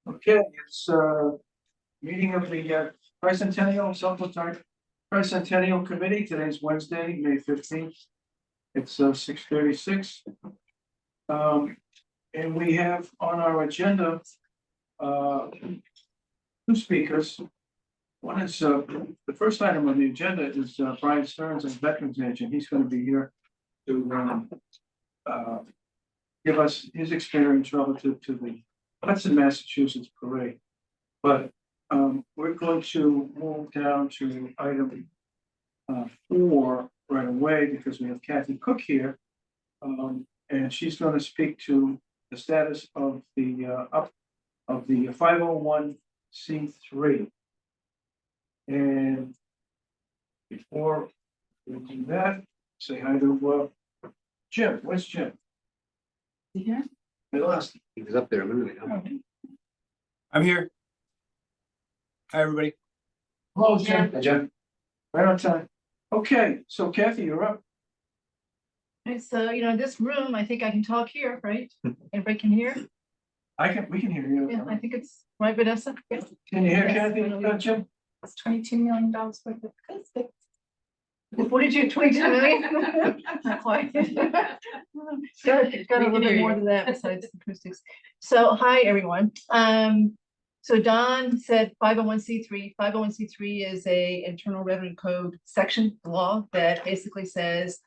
Okay, it's meeting of the Tricentennial Committee. Today's Wednesday, May 15th. It's 6:36. And we have on our agenda two speakers. One is the first item on the agenda is Brian Stearns, as Veterans Agent. He's going to be here to give us his experience relative to the Hudson, Massachusetts parade. But we're going to move down to item 4 right away because we have Kathy Cook here. And she's going to speak to the status of the 501c3. And before we do that, say hi to Jim. Where's Jim? Yeah. I lost him. He was up there a minute ago. I'm here. Hi, everybody. Hello, Jim. Hi, Jim. Right on time. Okay, so Kathy, you're up. Okay, so, this room, I think I can talk here, right? Everybody can hear? We can hear you. Yeah, I think it's right, Vanessa? Yeah. Can you hear Yes. Kathy, Jim? It's $22 million worth of acoustics. What did you, 22 million? Not quite. Got a little bit more than that besides acoustics. So, hi, everyone. So Don said 501c3. 501c3 is a Internal Revenue Code section law that basically says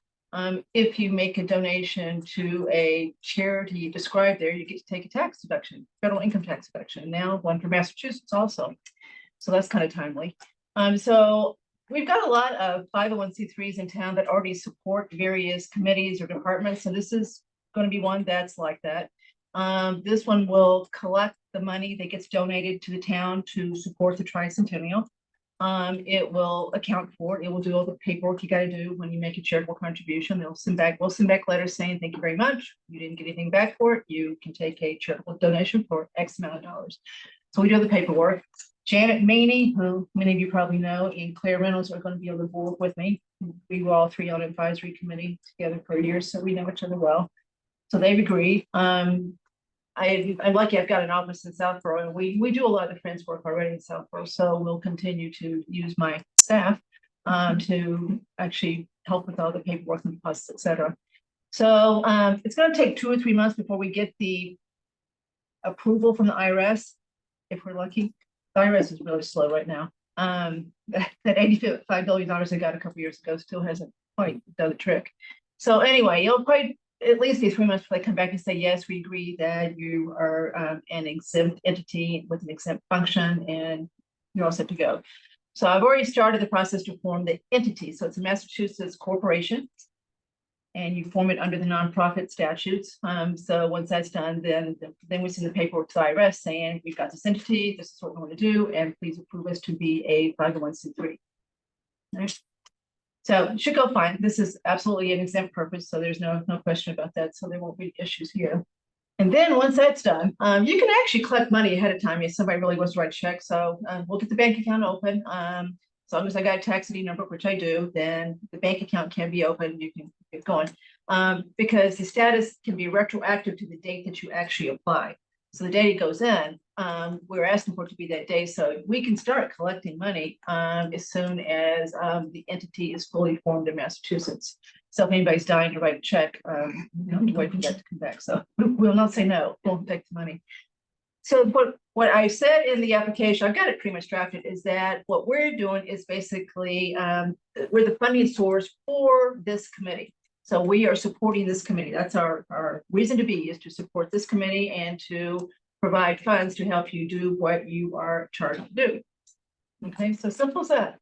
if you make a donation to a charity described there, you get to take a tax deduction, federal income tax deduction. Now one for Massachusetts also. So that's kind of timely. So we've got a lot of 501c3s in town that already support various committees or departments. So this is going to be one that's like that. This one will collect the money that gets donated to the town to support the Tricentennial. It will account for it. It will do all the paperwork you got to do when you make a charitable contribution. We'll send back letters saying thank you very much. You didn't get anything back for it. You can take a charitable donation for X amount of dollars. So we do the paperwork. Janet Maney, who many of you probably know, and Claire Reynolds are going to be on the board with me. We were all three on advisory committee together for years, so we know each other well. So they've agreed. I'm lucky I've got an office in Southborough, and we do a lot of defense work already in Southborough, so we'll continue to use my staff to actually help with all the paperwork and deposits, etc. So it's going to take 2 or 3 months before we get the approval from the IRS, if we're lucky. The IRS is really slow right now. That $85 billion I got a couple years ago still hasn't quite done the trick. So anyway, you'll probably at least be 3 months before they come back and say, yes, we agree that you are an exempt entity with an exempt function and you're all set to go. So I've already started the process to form the entity. So it's a Massachusetts corporation and you form it under the nonprofit statutes. So once that's done, then we send the paperwork to the IRS saying we've got this entity, this is what we want to do, and please approve us to be a 501c3. Right. So it should go fine. This is absolutely an exempt purpose, so there's no question about that. So there won't be issues here. And then once that's done, you can actually collect money ahead of time if somebody really wants to write a check. So we'll get the bank account open. As long as I got a tax ID number, which I do, then the bank account can be open. You can get going because the status can be retroactive to the date that you actually apply. So the day it goes in, we're asking for it to be that day. So we can start collecting money as soon as the entity is fully formed in Massachusetts. So if anybody's dying to write a check, you don't have to wait for that to come back. So we'll not say no, we'll take the money. So what I said in the application, I've got it pretty much drafted, is that what we're doing is basically we're the funding source for this committee. So we are supporting this committee. That's our reason to be, is to support this committee and to provide funds to help you do what you are charged to do. Okay, so simple as that.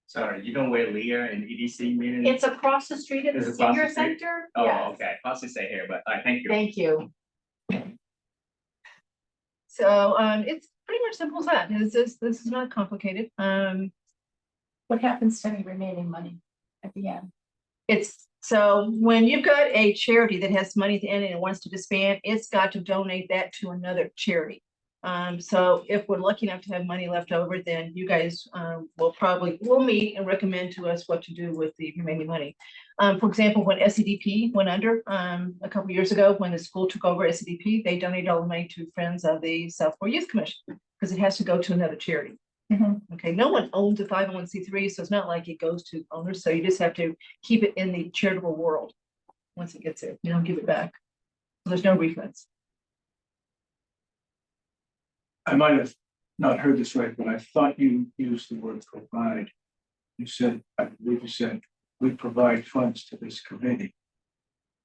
Sorry, you know where Leah and EDC meeting? It's across the street at Is the it across senior the street? center. Oh, Yes. okay. I'll just stay here, but thank you. Thank you. So it's pretty much simple as that. This is not complicated. What happens to any remaining money at the end? It's so when you've got a charity that has money at the end and it wants to disband, it's got to donate that to another charity. So if we're lucky enough to have money left over, then you guys will meet and recommend to us what to do with the remaining money. For example, when SEDP went under a couple years ago, when the school took over SEDP, they donated all the money to Friends of the Southport Youth Commission because it has to go to another charity. Okay, no one owns a 501c3, so it's not like it goes to owners. So you just have to keep it in the charitable world. Once it gets there, you don't give it back. So there's no refunds. I might have not heard this right, but I thought you used the word provide. You said, I believe you said, we provide funds to this committee.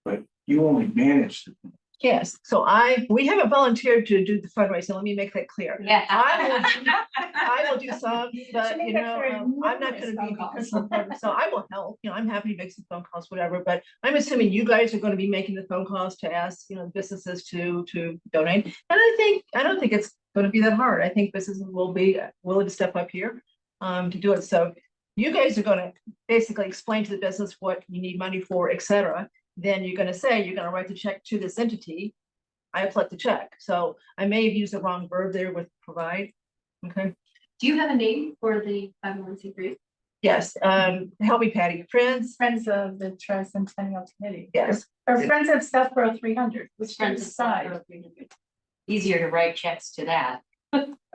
But you only manage the thing. Yes, so we haven't volunteered to do the fundraising. Let me make that clear. Yeah. I will do some, but Should make you that know, clear in I'm not numerous gonna be phone the calls. principal partner, so I will help, you know, I'm happy to make some phone calls, whatever, but I'm assuming you guys are gonna be making the phone calls to ask, you know, businesses to donate. And I don't think it's gonna be that hard. I think businesses will be willing to step up here to do it. So you guys are gonna basically explain to the business what you need money for, et cetera. Then you're gonna say, you're gonna write the check to this entity. I collect the check. So I may have used the wrong verb there with provide. Okay. Do you have a name for the 501c3? Yes. Help me, Patty. Friends. Friends of the Tricentennial Committee. Yes. Or Friends of Southborough 300, which Friends friends of side. Southborough 300. Easier to write checks to that.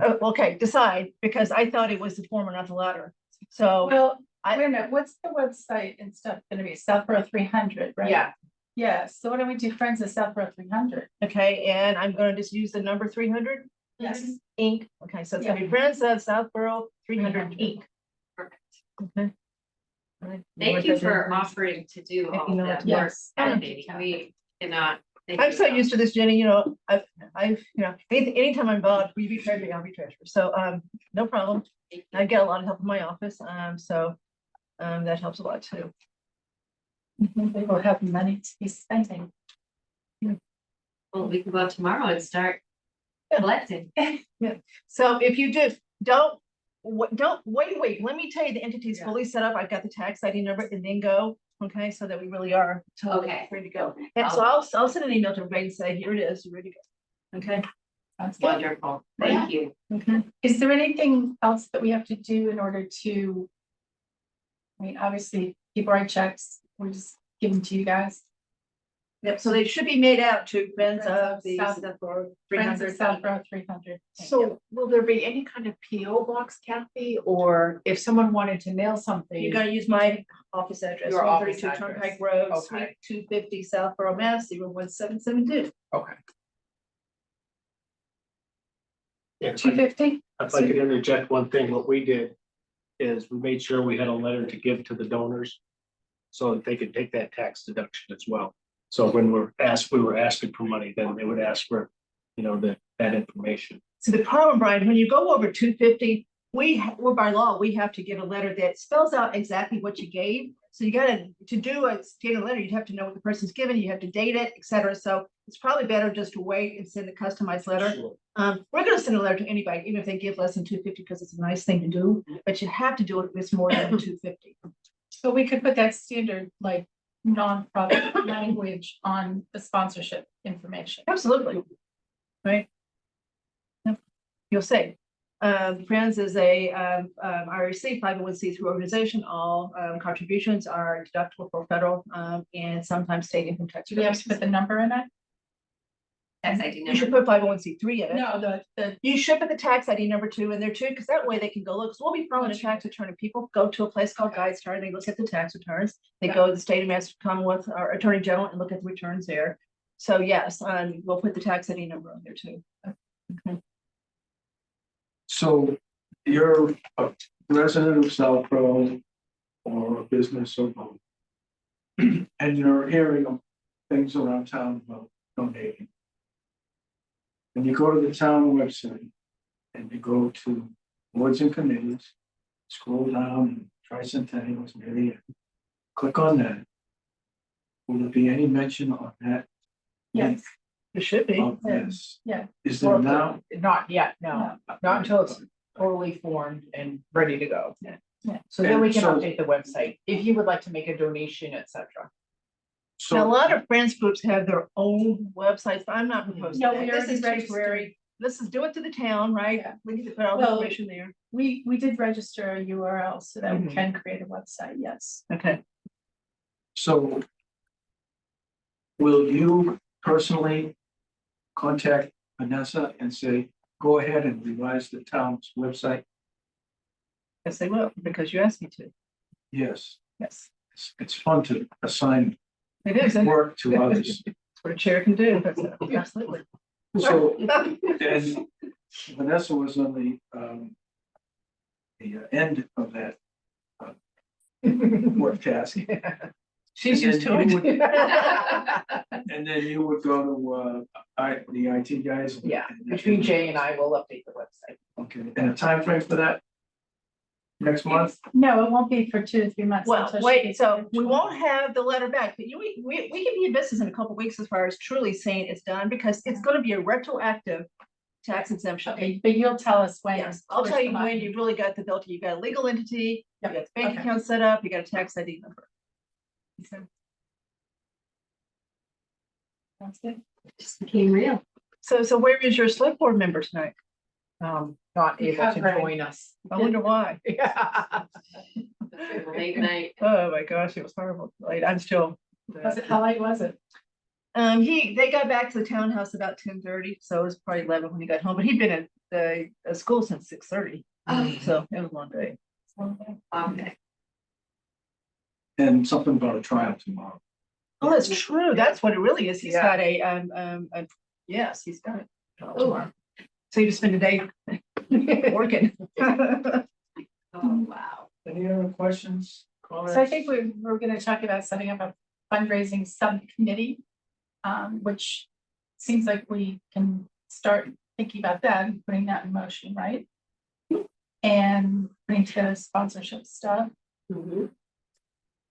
Okay. Decide, because I thought it was the former, not the latter. So Well, I- wait a minute, what's the website and stuff gonna be? Southborough 300, right? yeah. Yeah, so why don't we do Friends of Southborough 300? Okay. And I'm going to just use the number 300 Yes. Inc. Okay. So it's gonna be Friends of Southborough 300 Inc. Perfect. Okay. All right. Thank you for offering to do all You know, of that work. yes. Andy. We cannot. thank I'm you so enough. used to this, Jenny, you know, I've, you know, anytime I'm involved, will you be treasurer, I'll be treasurer. So, no problem. Thank I you. get a lot of help in my office, so, that helps a lot too. We will have money to be spending. Well, we can go out tomorrow and start collecting. So if you just don't wait, let me tell you, the entity's Yeah. fully set up. I've got the tax ID number and then go, okay, so that we really are totally Okay. ready to go. And so I'll send an email to everybody and say, here it is, you're ready to go. Okay, Sounds good. Wonderful. Thank you. okay. Is there anything else that we have to do in order to? I mean, obviously, people write checks, we just give them to you guys. Yep, so they should be made out to Friends Friends of of the South- Southborough Friends 300. of Southborough 300. Thank you. So will there be any kind of PO box, Kathy, or if someone wanted to mail something? You're gonna use my office address, Your office 132 address. Turnpike Road, Okay. Suite 250, Southborough, Mass. 01772. Okay. Yeah, if I- 250? if I could interject one thing, what we did is we made sure we had a letter to give to the donors so that they could take that tax deduction as well. So when we were asking for money, then they would ask for, you know, that information. So the problem, Brian, when you go over 250, we're by law, we have to get a letter that spells out exactly what you gave. So you to do a standard letter, you'd have to know what the person's given, you have to date it, et cetera. So it's probably better just to wait and send a customized letter. Sure. We're gonna send a letter to anybody, even if they give less than 250, because it's a nice thing to do, but you have to do it if it's more than 250. So we could put that standard, like, non-profit language on the sponsorship information. Absolutely. Right? Yep. You'll say, Friends is a IRC 501c3 organization. All contributions are deductible for federal and sometimes state income tax. Do we have to put the number in it? Tax ID You should number. put 501c3 in it. No, the, You should put the tax ID number 2 in there too, because that way they can go look. So we'll be following a tax return, and people go to a place called GuideStar and they look at the tax returns. They go to the state of Mass Commonwealth or Attorney General and look at the returns there. So yes, we'll put the tax ID number on there too. Okay. So you're a resident of Southborough or a business or both. And you're hearing of things around town about donating. And you go to the town website and you go to boards and committees, scroll down, Tricentennial Committee, and click on that. Will there be any mention on that? yes, It should be. Of this? yeah. Is there now? Not yet, no, not until it's totally formed and ready to go. Yeah. So then we And can so- update the website, if you would like to make a donation, etc. Now, a So lot of friends groups have their own websites, but I'm not proposing No, that. we This already is registered. temporary. let's just do it to the town, right? Yeah. We need to put all the Well- information there. We did register a URL so that we Mhm. can create a website, yes. Okay. So will you personally contact Vanessa and say, go ahead and revise the town's website? Yes, they will, because you asked me to. Yes, Yes. it's fun to assign It is, and work to others. that's what a chair can do. That's absolutely. So, and Vanessa was on the end of that work task. She's And used then to you it. And then you would go to, the IT guys. Yeah, between Jay and I will update the website. Okay, and a time frame for that? Next month? No, it won't be for 2 to 3 months. Well, until she wait, gets so her we job. won't have the letter back, but we can be in business in a couple weeks as far as truly saying it's done, because it's gonna be a retroactive tax exemption. Okay, but you'll tell us when. Yes, I'll tell you when you really got the ability. You got a legal entity, you got the bank Okay. account set up, you got a tax ID number. Sounds good. Just became real. So where is your select board member tonight? Not able to Recovery. join us. I wonder why. Late night. Oh my gosh, it was horrible. Like, I'm still. How late was it? They got back to the townhouse about 10:30, so it was probably 11 when he got home, but he'd been at the school since 6:30, Oh, so it was a long day. okay. And something about a trial tomorrow. Oh, that's true. That's what it really is. He's Yeah. got yes, he's got it. Oh, So you just spend a day working. oh, wow. Any other questions, comments? So I think we're gonna talk about setting up a fundraising subcommittee. Which seems like we can start thinking about that and putting that in motion, right? And putting together sponsorship stuff. Mhm.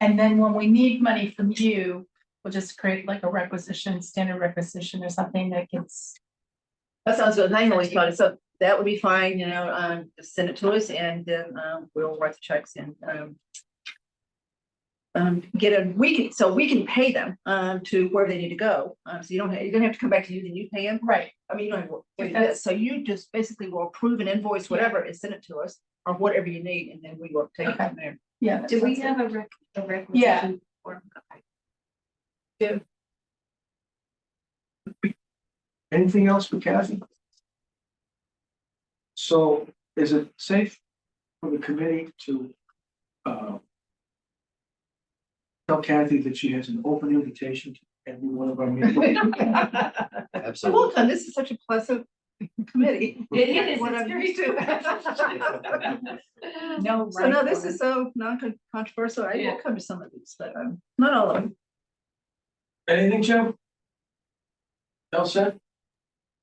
And then when we need money from you, we'll just create like a requisition, standard requisition or something that gets. That sounds good. I always thought it, so that would be fine, just send it to us and then, we'll write the checks and, so we can pay them, to where they need to go. So you don't have to come back to you, then you pay them. Right. I mean, you don't have to do this. So you just basically will approve an invoice, whatever, and send it to us, or whatever you need, and then we will take it from there. Yeah. Do we that's have a requisition form? Okay. Anything else for Kathy? So is it safe for the committee to tell Kathy that she has an open invitation to every one of our meetings? So well done. This is such a pleasant committee. It is, What it's I'm very used to. No, So no, this is so non-controversial. I Yeah. will come to some of these, but not all of them. Anything, Jim? All set?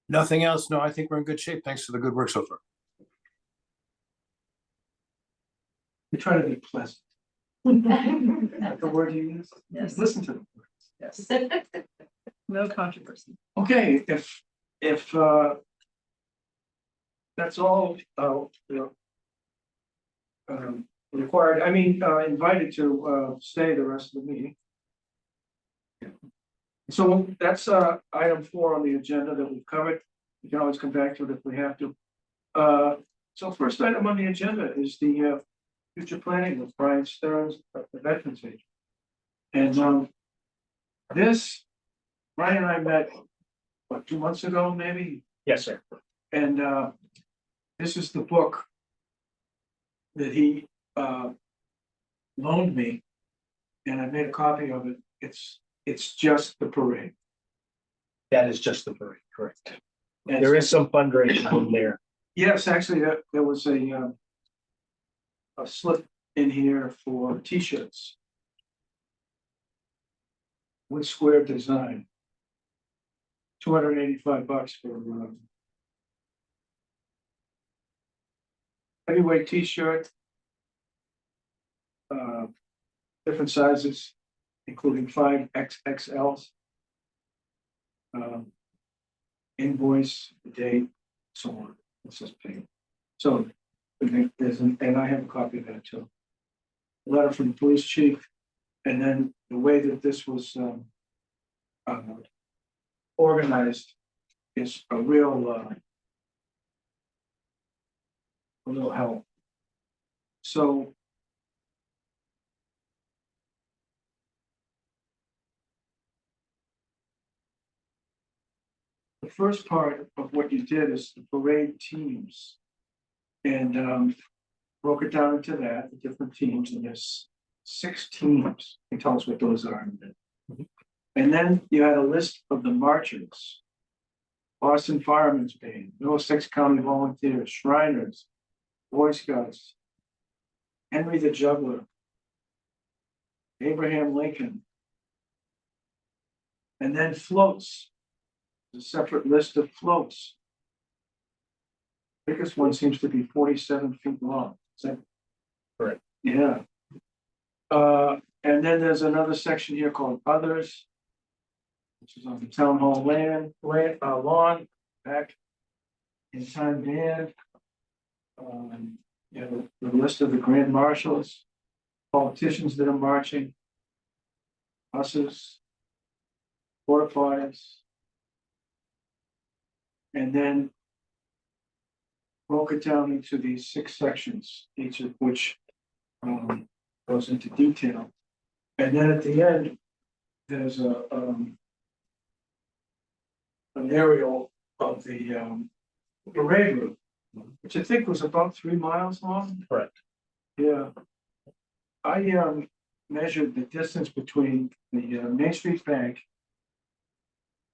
Nothing else? No, I think we're in good shape. Thanks for the good work so far. We try to be pleasant. That's the word you use? Yes. Listen to them. Yes. No controversy. Okay, if that's all, required, I mean, invited to, stay the rest of the meeting. So that's, item 4 on the agenda that we've covered. We can always come back to it if we have to. So first item on the agenda is the, future planning with Brian Stearns, the Veterans Agent. And, this, Brian and I met, what, 2 months ago, maybe? Yes, sir. And this is the book that he loaned me, and I made a copy of it. It's just the parade. That is just the parade, correct. And There is some fundraising in there. yes, actually, there was a slip in here for T-shirts with square design. $285 for heavyweight T-shirt. Different sizes, including 5XXLs. Invoice, the date, so on. It's just paid. So and I have a copy of that too. A letter from the police chief, and then the way that this was organized is a real a little help. So. The first part of what you did is the parade teams. And broke it down into that, the different teams, and there's 6 teams. Can you tell us what those are in a minute? And then you had a list of the marchers. Boston Firemen's Band, Middlesex County Volunteers, Shriners, Boy Scouts, Henry the Juggler, Abraham Lincoln. And then floats, a separate list of floats. Biggest one seems to be 47 feet long. Is that Correct. Yeah. And then there's another section here called Others, which is on the town hall lawn, back in time band. You know, the list of the grand marshals, politicians that are marching, buses, porta potties. And then broke it down into these 6 sections, each of which goes into detail. And then at the end, there's an aerial of the parade route, which I think was about 3 miles long. Correct. Yeah. I measured the distance between the Main Street Bank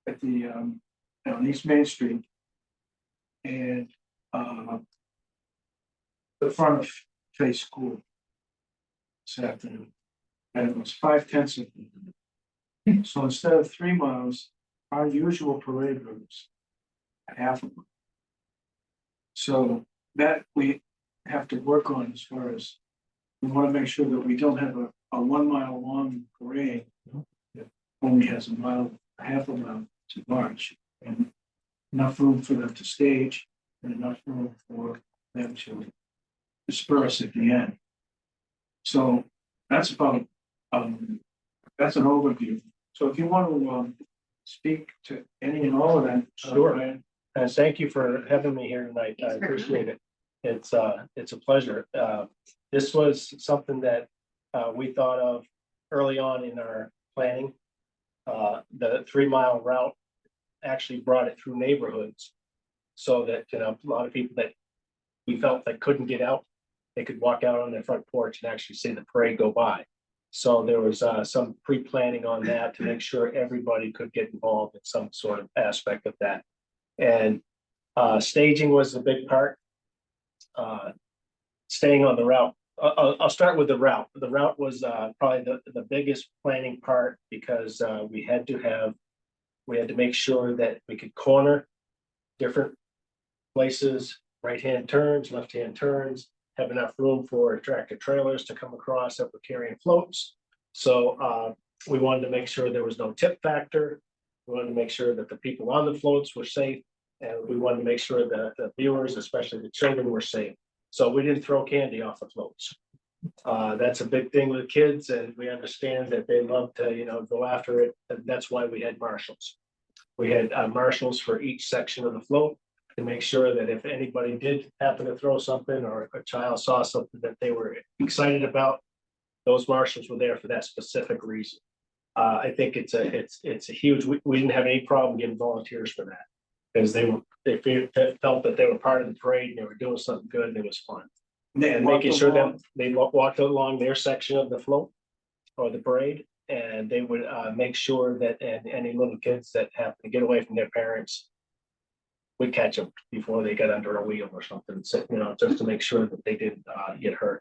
at the on East Main Street and the front of Face School this afternoon, and it was 5/10 of it. So instead of 3 miles, our usual parade routes half of them. So that we have to work on as far as we want to make sure that we don't have a 1 mile long parade that only has half a mile to march, and enough room for them to stage and enough room for them to disperse at the end. So that's about that's an overview. So if you want to speak to any and all of that. Sure. Ryan. And thank you for having me here tonight. I appreciate it. It's a pleasure. This was something that we thought of early on in our planning. The 3 mile route actually brought it through neighborhoods so that, you know, a lot of people that we felt that couldn't get out, they could walk out on their front porch and actually see the parade go by. So there was some pre-planning on that to make sure everybody could get involved in some sort of aspect of that. And staging was the big part. Staying on the route. I'll start with the route. The route was probably the biggest planning part because we had to make sure that we could corner different places, right-hand turns, left-hand turns, have enough room for tractor trailers to come across that were carrying floats. So we wanted to make sure there was no tip factor. We wanted to make sure that the people on the floats were safe, and we wanted to make sure that the viewers, especially the children, were safe. So we didn't throw candy off the floats. That's a big thing with kids, and we understand that they love to, you know, go after it. And that's why we had marshals. We had marshals for each section of the float to make sure that if anybody did happen to throw something or a child saw something that they were excited about, those marshals were there for that specific reason. I think it's a huge. We didn't have any problem getting volunteers for that because they felt that they were part of the parade and they were doing something good and it was fun. And making sure that they walked along their section of the float or the parade, and they would make sure that any little kids that happen to get away from their parents would catch them before they got under a wheel or something, so, you know, just to make sure that they didn't get hurt.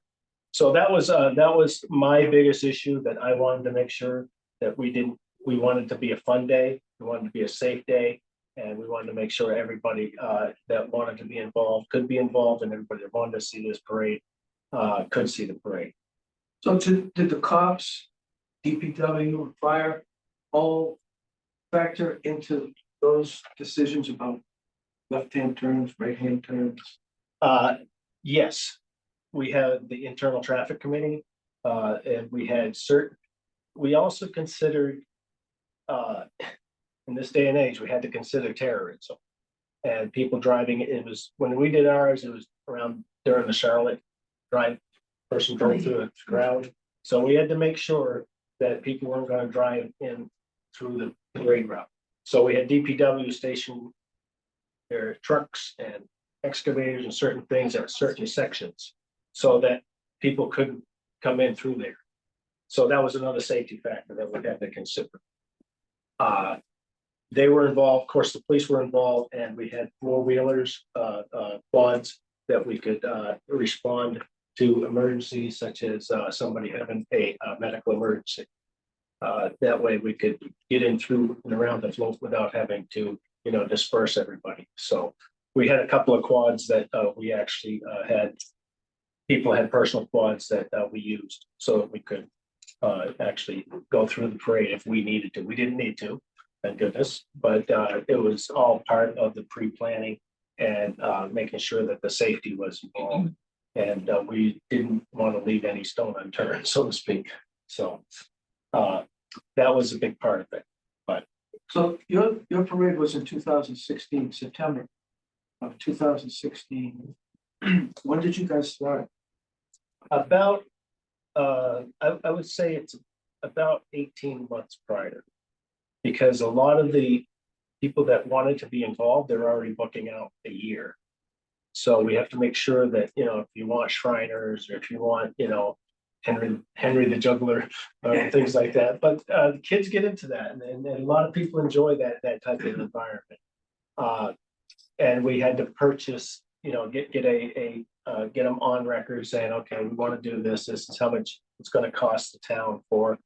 So that was my biggest issue, that I wanted to make sure that we wanted to be a fun day, we wanted to be a safe day, and we wanted to make sure everybody that wanted to be involved could be involved, and everybody that wanted to see this parade could see the parade. So did the cops, DPW, fire all factor into those decisions about left-hand turns, right-hand turns? Yes, we had the internal traffic committee, and we also considered, in this day and age, we had to consider terrorism and people driving. It was, when we did ours, it was around during the Charlotte drive. Person drove through a crowd, so we had to make sure that people weren't gonna drive in through the parade route. So we had DPW station their trucks and excavators and certain things at certain sections, so that people couldn't come in through there. So that was another safety factor that we had to consider. They were involved, of course, the police were involved, and we had four-wheelers, quads that we could respond to emergencies such as somebody having a medical emergency. That way we could get in through and around the float without having to, disperse everybody. So we had a couple of quads that we actually had. People had personal quads that we used so that we could actually go through the parade if we needed to. We didn't need to, thank goodness, but it was all part of the pre-planning and making sure that the safety was involved. And we didn't want to leave any stone unturned, so to speak. So that was a big part of it. So your parade was in 2016, September of 2016. When did you guys start? About, I would say it's about 18 months prior. Because a lot of the people that wanted to be involved, they're already booking out a year. So we have to make sure that, if you want Shriners or if you want, Henry the Juggler, things like that. But the kids get into that, and a lot of people enjoy that type of environment. And we had to purchase, get them on record saying, okay, we want to do this. This is how much it's going to cost the town for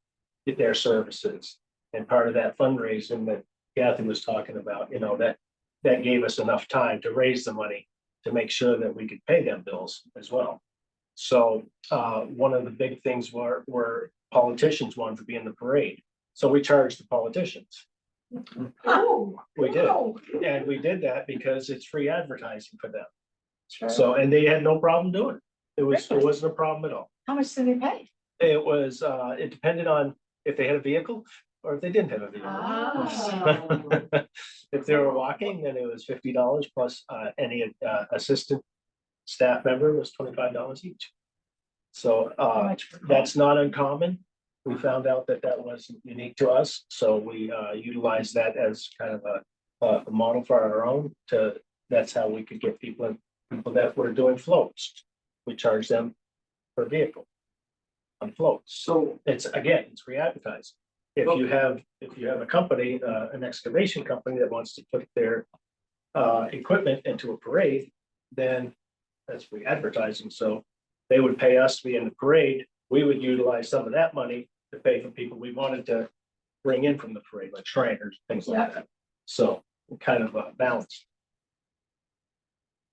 their services. And part of that fundraising that Kathy was talking about, that gave us enough time to raise the money to make sure that we could pay them bills as well. So one of the big things were politicians wanted to be in the parade. So we charged the politicians. Oh. We did. And we did that because it's free advertising for them. So, and they had no problem doing it. It wasn't a problem at all. How much did they pay? It was, it depended on if they had a vehicle or if they didn't have a vehicle. Oh. If they were walking, then it was $50 plus any assistant staff member was $25 each. So that's not uncommon. We found out that wasn't unique to us, so we utilized that as kind of a model for our own. That's how we could get people that were doing floats. We charge them per vehicle on floats. So It's free advertising. If you have a company, an excavation company that wants to put their equipment into a parade, then that's free advertising. So they would pay us to be in the parade. We would utilize some of that money to pay for people we wanted to bring in from the parade, like Shriners, things like that. So kind of balanced.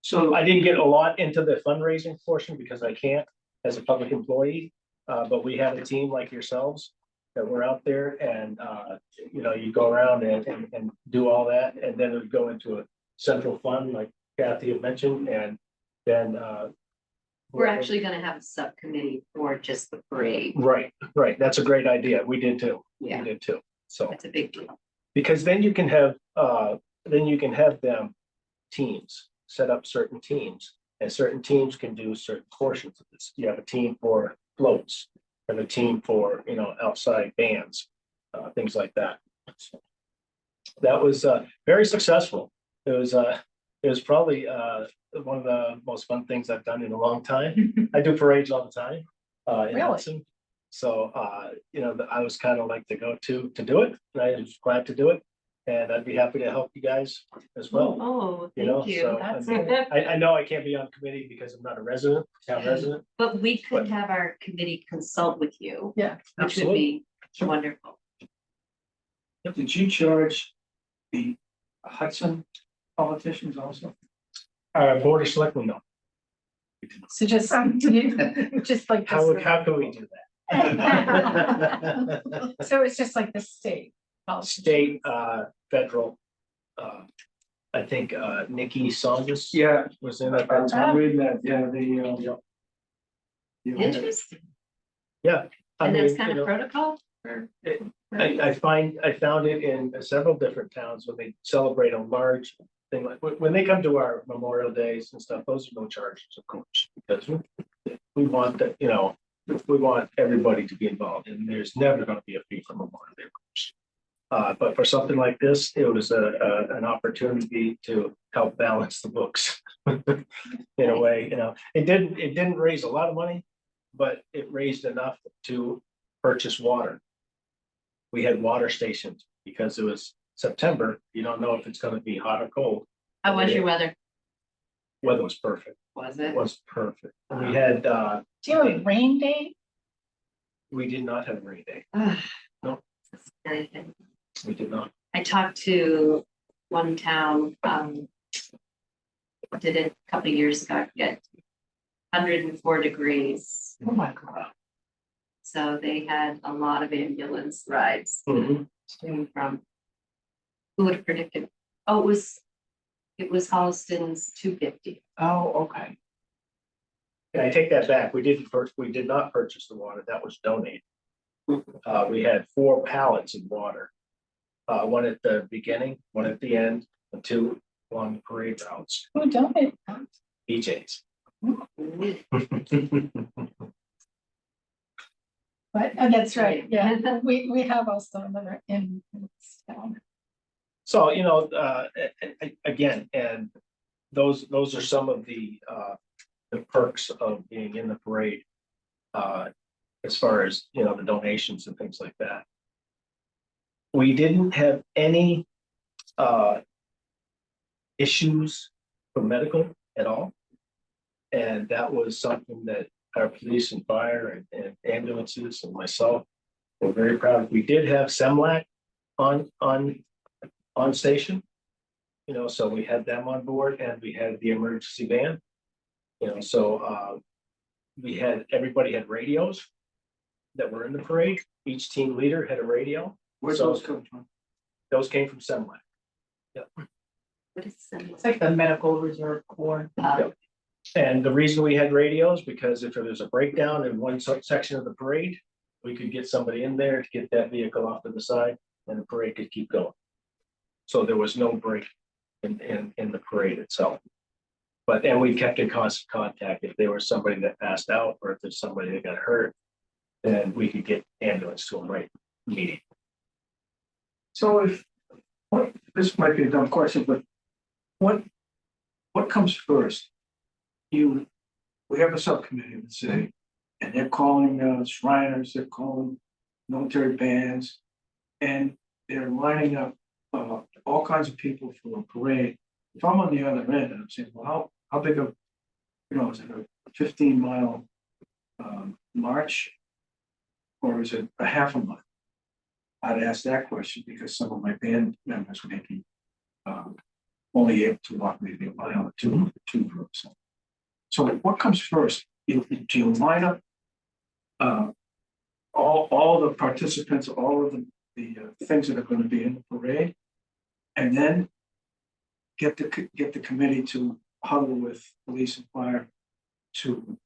So I didn't get a lot into the fundraising portion because I can't as a public employee, but we have a team like yourselves that were out there, and you go around and do all that, and then it would go into a central fund like Kathy had mentioned, and then We're actually gonna have a subcommittee for just the parade. right. That's a great idea. We did too. Yeah. We did too. So That's a big deal. because then you can have them teams, set up certain teams, and certain teams can do certain portions of this. You have a team for floats and a team for outside bands, things like that. So that was very successful. It was probably one of the most fun things I've done in a long time. I do parades all the time in Really? Hudson. So I was kind of like the go-to to do it, and I was glad to do it. And I'd be happy to help you guys as well. Oh, So, thank you. I know I can't be on committee because I'm not a town resident. But we could have our committee consult with you. Yeah. Which would be wonderful. did you charge the Hudson politicians also? Board of Selectmen, no. So just like. How can we do that? So it's just like the state. State, federal, I think Nikki Saunders. Yeah, Was in at that time. I'm reading that, yeah, Interesting. I And mean, that's kind of protocol for. I found it in several different towns when they celebrate a large thing, like, when they come to our Memorial Days and stuff, those are no charges, of course, because we want that, you know, we want everybody to be involved, and there's never gonna be a fee for Memorial Day. But for something like this, it was an opportunity to help balance the books. In a way, you know, it didn't raise a lot of money, but it raised enough to purchase water. We had water stations because it was September. You don't know if it's gonna be hot or cold. How was your weather? Weather was perfect. Was It it? was perfect. We had, Do you have a rain date? we did not have a rain day. Ah, No. that's very good. We did not. I talked to one town, did it a couple of years ago, get 104 degrees. Oh, my God. So they had a lot of ambulance rides Mhm. to and from. Who would have predicted? Oh, it was Holliston's 250. Oh, okay. And I take that back. We did not purchase the water. That was donated. We had 4 pallets of water. One at the beginning, one at the end, and 2 along the parade routes, Who donated? BJ's. But, that's right, yeah, we have also another in this town. So, you know, again, and those are some of the perks of being in the parade. As far as, you know, the donations and things like that. We didn't have any issues for medical at all. And that was something that our police and fire and ambulances and myself were very proud of. We did have SEMLAC on station. You know, so we had them on board, and we had the emergency van. You know, so everybody had radios that were in the parade. Each team leader had a radio. Where's So- those come from? Those came from SEMLAC. What is that? It's like the medical reserve corps. And the reason we had radios, because if there was a breakdown in one section of the parade, we could get somebody in there to get that vehicle off to the side, and the parade could keep going. So there was no break in the parade itself. And we kept in constant contact. If there was somebody that passed out, or if there's somebody that got hurt, then we could get ambulance to them right immediately. So this might be a dumb question, but what comes first? We have a subcommittee, let's say, and they're calling Shriners, they're calling military bands, and they're lining up all kinds of people for a parade. If I'm on the other end and I'm saying, well, how big of, you know, is it a 15-mile march, or is it a half a mile? I'd ask that question because some of my band members may be only able to walk maybe a mile or two groups. So what comes first? Do you line up all the participants, all of the things that are going to be in the parade, and then get the committee to huddle with police and fire to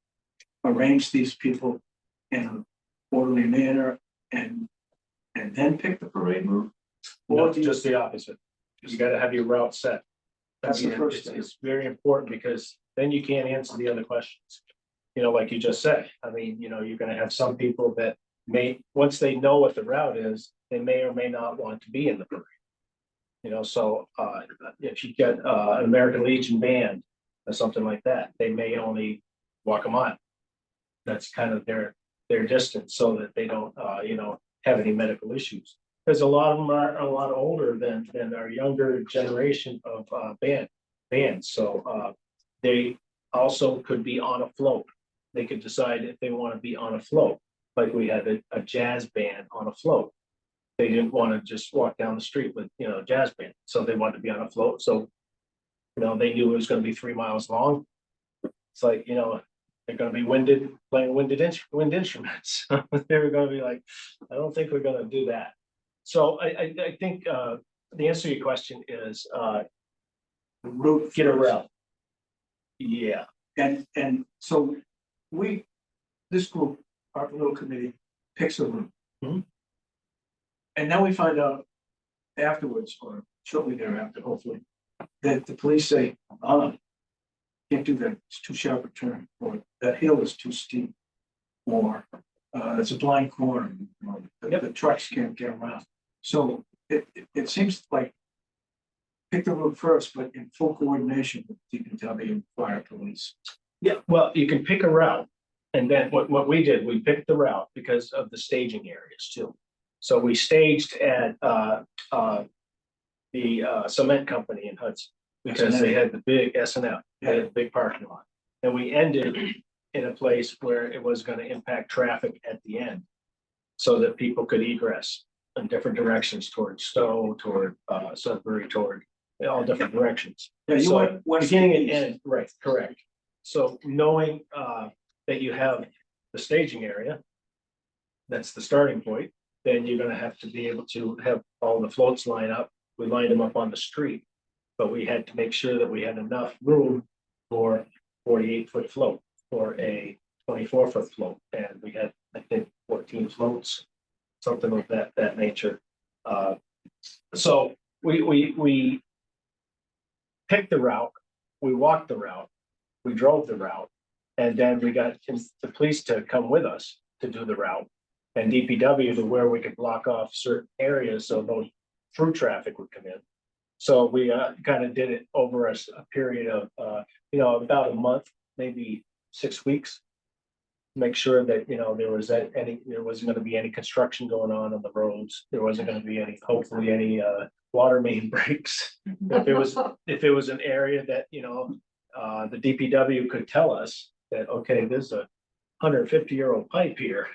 arrange these people in an orderly manner and then pick the parade route? Or just the opposite. You gotta have your route set. That's the first It's- thing. It's very important, because then you can't answer the other questions. You know, like you just said, I mean, you know, you're gonna have some people that once they know what the route is, they may or may not want to be in the parade. You know, so if you get an American Legion band or something like that, they may only walk a mile. That's kind of their distance, so that they don't you know, have any medical issues. Because a lot of them are a lot older than our younger generation of bands. So they also could be on a float. They could decide if they want to be on a float. Like we had a jazz band on a float. They didn't want to just walk down the street with, you know, a jazz band. So they wanted to be on a float. So, you know, they knew it was going to be 3 miles long. It's like, you know, they're going to be playing wind instruments. They were going to be like, I don't think we're going to do that. So I think the answer to your question is The route get a first. route. Yeah. And so this group, our little committee, picks a route. Mhm. And then we find out afterwards, or shortly thereafter, hopefully, that the police say, can't do that, it's too sharp a turn, or that hill is too steep. Or, it's a blind corner, or the trucks can't get around. So it seems like pick the route first, but in full coordination with DPW and fire police. Yeah, well, you can pick a route. And then what we did, we picked the route because of the staging areas too. So we staged at the cement company in Hudson because they had the big S&F, they had a big parking lot. And we ended in a place where it was going to impact traffic at the end. So that people could egress in different directions toward Stowe, toward Sudbury, toward all different directions. Yeah, you So went beginning and end, right, correct. So knowing that you have the staging area, that's the starting point, then you're gonna have to be able to have all the floats line up. We lined them up on the street, but we had to make sure that we had enough room for 48-foot float or a 24-foot float. And we had, I think, 14 floats, something of that nature. So we picked the route, we walked the route, we drove the route, and then we got the police to come with us to do the route. And DPW to where we could block off certain areas so no through traffic would come in. So we kind of did it over a period of about a month, maybe 6 weeks. Make sure that there wasn't going to be any construction going on the roads. There wasn't going to be hopefully any water main breaks. If it was an area that the DPW could tell us that, okay, there's a 150-year-old pipe here.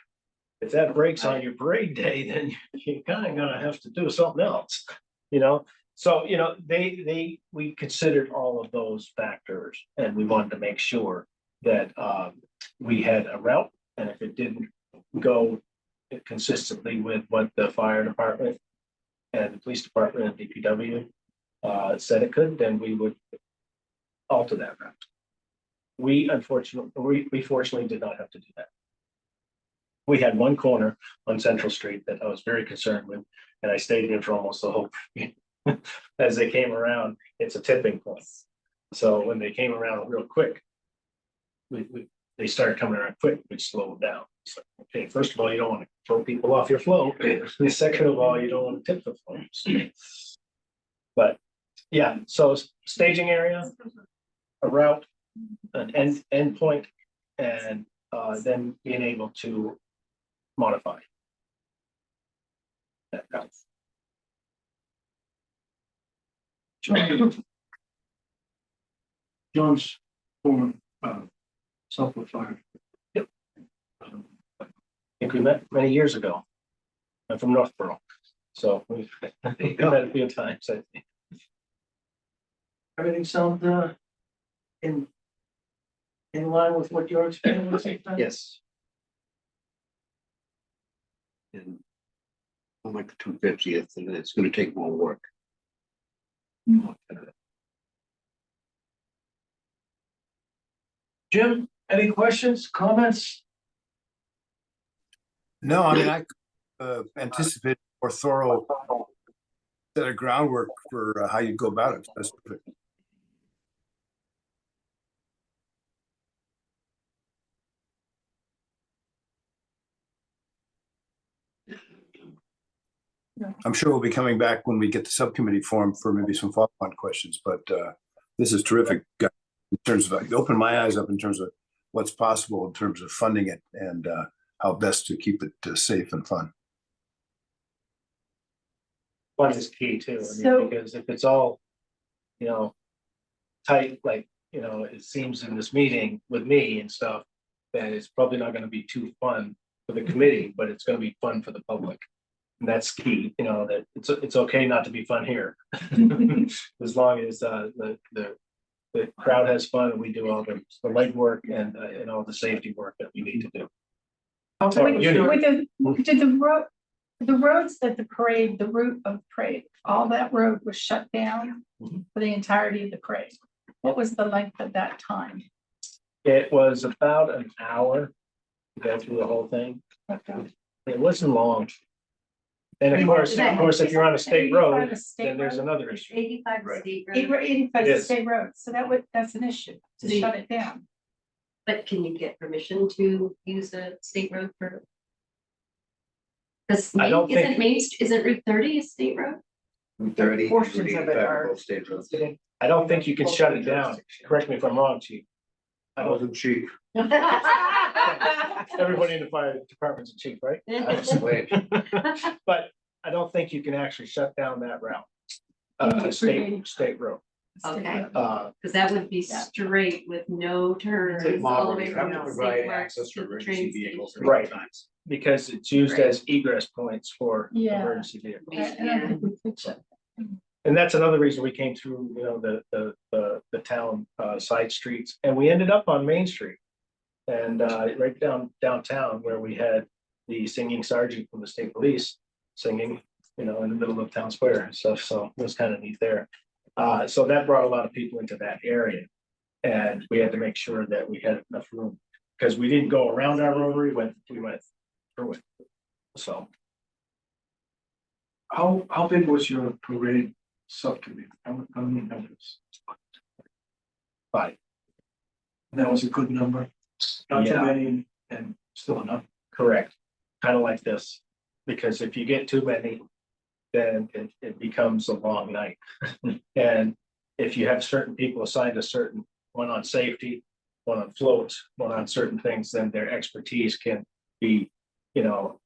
If that breaks on your parade day, then you're kind of gonna have to do something else, So, we considered all of those factors, and we wanted to make sure that we had a route, and if it didn't go consistently with what the fire department and the police department and DPW said it could, then we would alter that route. We fortunately did not have to do that. We had one corner on Central Street that I was very concerned with, and I stayed in for almost the whole. As they came around, it's a tipping point. So when they came around real quick, they started coming around quick, we slowed down. It's like, okay, first of all, you don't want to throw people off your flow. Second of all, you don't want to tip the flow. But yeah, so staging area, a route, an end point, and then being able to modify that route. John's former Southwood Fire. Yep. I think we met many years ago. I'm from Northborough, so we've met a few times, I think. Everything sound in line with what you're experiencing? Yes. And on like the 250th, and it's gonna take more work. Jim, any questions, comments? No, I mean, I anticipate more thorough set of groundwork for how you go about it. That's perfect. I'm sure we'll be coming back when we get the subcommittee formed for maybe some follow-on questions, but this is terrific in terms of, you open my eyes up in terms of what's possible in terms of funding it and how best to keep it safe and fun. Fun is key too, So- because if it's all, tight, like, it seems in this meeting with me and stuff, then it's probably not gonna be too fun for the committee, but it's gonna be fun for the public. And that's key, that it's okay not to be fun here. As long as the crowd has fun and we do all the legwork and all the safety work that we need to do. Did the roads that the parade, the route of the parade, all that road was shut down for the entirety of the parade? What was the length of that time? It was about an hour to go through the whole thing. Okay. It wasn't long. And of course, if you're on a state 85 road, a state then there's road? another It's issue. 85 Right. state road. 85 It is a is. state road, so that's an issue to The- shut it down. But can you get permission to use a state road for? Because I don't think- isn't Route 30 a state road? 30, Portions of it 85 are- both state roads. I don't think you can shut it down. Correct me if I'm wrong, chief. I I don't, wasn't chief. everybody in the fire department's a chief, right? I was slave. But I don't think you can actually shut down that route. Into State road. Okay. Uh, Because that would be Yeah. straight with no turns It's all the model, way you have from to State provide Park access to for the emergency train vehicles station. Right. times. because it's used Right. as egress points for Yeah. emergency vehicles. I don't think we could shut. And that's another reason we came through, the town side streets, and we ended up on Main Street. And right downtown where we had the singing sergeant from the state police singing, in the middle of town square and stuff, so it was kind of neat there. So that brought a lot of people into that area. And we had to make sure that we had enough room, because we didn't go around our rotary, we went through it. So How big was your parade subcommittee? How many members? 5. And that was a good number, not too Yeah. many, and still enough. Correct, kind of like this, because if you get too many, then it becomes a long night. And if you have certain people assigned a certain, one on safety, one on floats, one on certain things, then their expertise can be,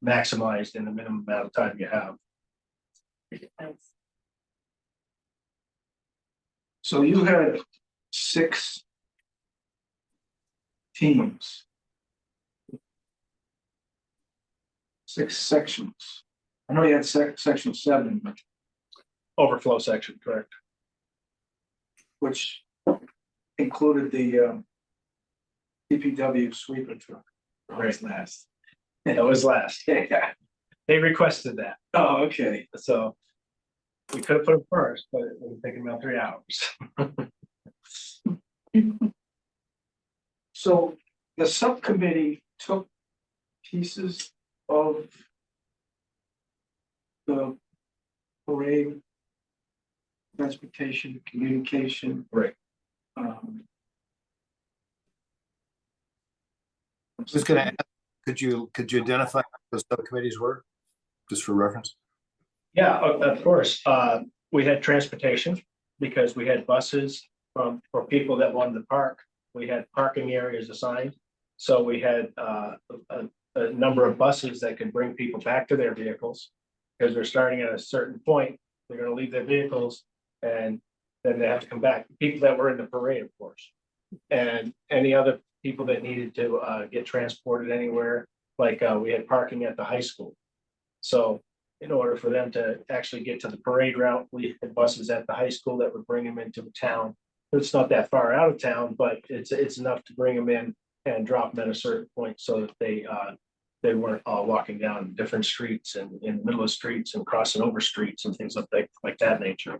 maximized in the minimum amount of time you have. So you had 6 teams. 6 sections. I know you had section 7, but Overflow section, correct? which included the DPW sweeper truck. Right. Last. That was last. Yeah. They requested that, Oh, okay. so we could have put them first, but it would have taken about 3 hours. So the subcommittee took pieces of the parade, transportation, communication. Right. I was gonna ask, could you identify what the subcommittees were, just for reference? Yeah, of course. We had transportation because we had buses for people that wanted to park. We had parking areas assigned. So we had a number of buses that could bring people back to their vehicles. Because they're starting at a certain point, they're gonna leave their vehicles and then they have to come back. People that were in the parade, of course. And any other people that needed to get transported anywhere, like we had parking at the high school. So in order for them to actually get to the parade route, we had buses at the high school that would bring them into the town. It's not that far out of town, but it's enough to bring them in and drop them at a certain point so that they weren't all walking down different streets and in the middle of streets and crossing over streets and things like that nature.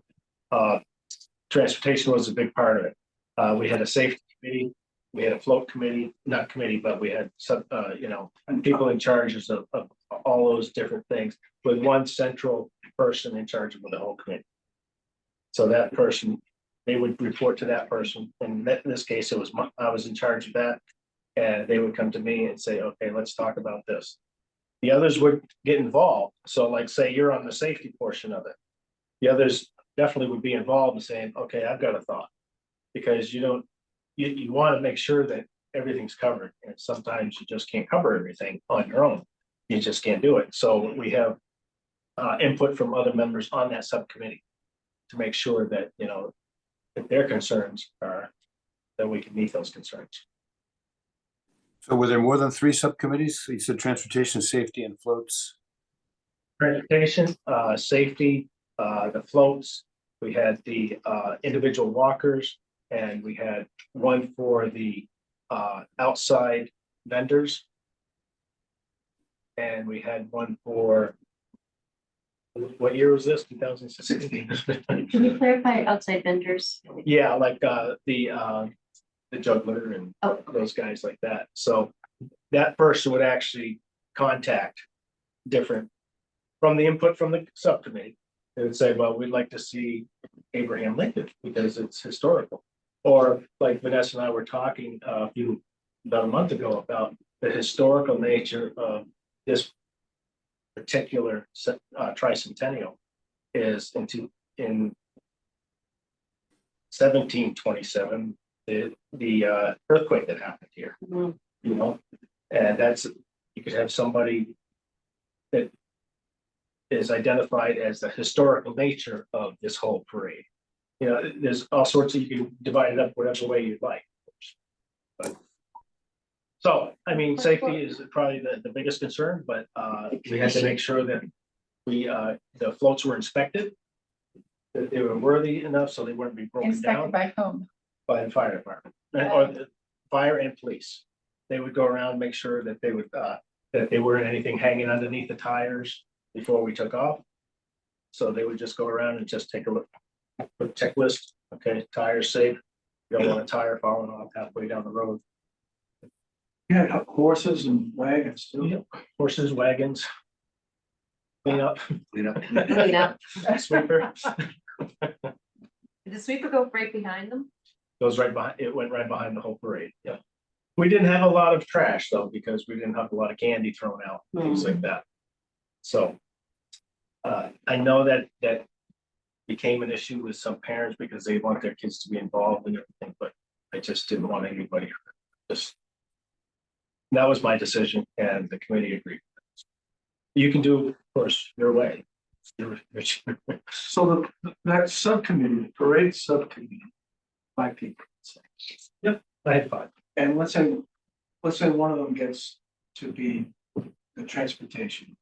Transportation was a big part of it. We had a safety committee, we had a float committee, not committee, but we had people in charge of all those different things with one central person in charge of the whole committee. So that person, they would report to that person. And in this case, I was in charge of that. And they would come to me and say, okay, let's talk about this. The others would get involved. So like, say you're on the safety portion of it. The others definitely would be involved in saying, okay, I've got a thought. Because you want to make sure that everything's covered. And sometimes you just can't cover everything on your own. You just can't do it. So we have input from other members on that subcommittee to make sure that, if their concerns are, that we can meet those concerns. So were there more than 3 subcommittees? You said transportation, safety, and floats. Transportation, safety, the floats, we had the individual walkers, and we had one for the outside vendors. And we had one for, what year was this? 2016. Can you clarify outside vendors? Yeah, like the juggler and Oh, those guys like that. So that person would actually contact different from the input from the subcommittee, they would say, well, we'd like to see Abraham Lincoln because it's historical. Or like Vanessa and I were talking about a month ago about the historical nature of this particular tricentennial is in 1727, the earthquake that happened here, you know, and that's, you could have somebody that is identified as the historical nature of this whole parade. You know, there's all sorts of, you can divide it up whatever way you'd like. But, so, I mean, safety is probably the biggest concern, but we had to make sure that the floats were inspected, that they were worthy enough so they wouldn't be broken Inspected down by whom? by the fire department or the fire and police. They would go around, make sure that they would that there weren't anything hanging underneath the tires before we took off. So they would just go around and just take a look, put checklist, okay, tires safe. You don't want a tire falling off halfway down the road. Yeah, horses and wagons too. Yep. Horses, wagons. Clean up, You know, Clean up. sweeper, Did the sweeper go right behind them? goes right behind, it went right behind the whole parade, yeah. We didn't have a lot of trash though, because we didn't have a lot of candy thrown out, things like that. So. I know that became an issue with some parents because they want their kids to be involved in everything, but I just didn't want anybody just. That was my decision and the committee agreed. You can do, of course, your way. So that subcommittee, the parade subcommittee, 5 people. Yep, I had 5. And let's say one of them gets to be the transportation.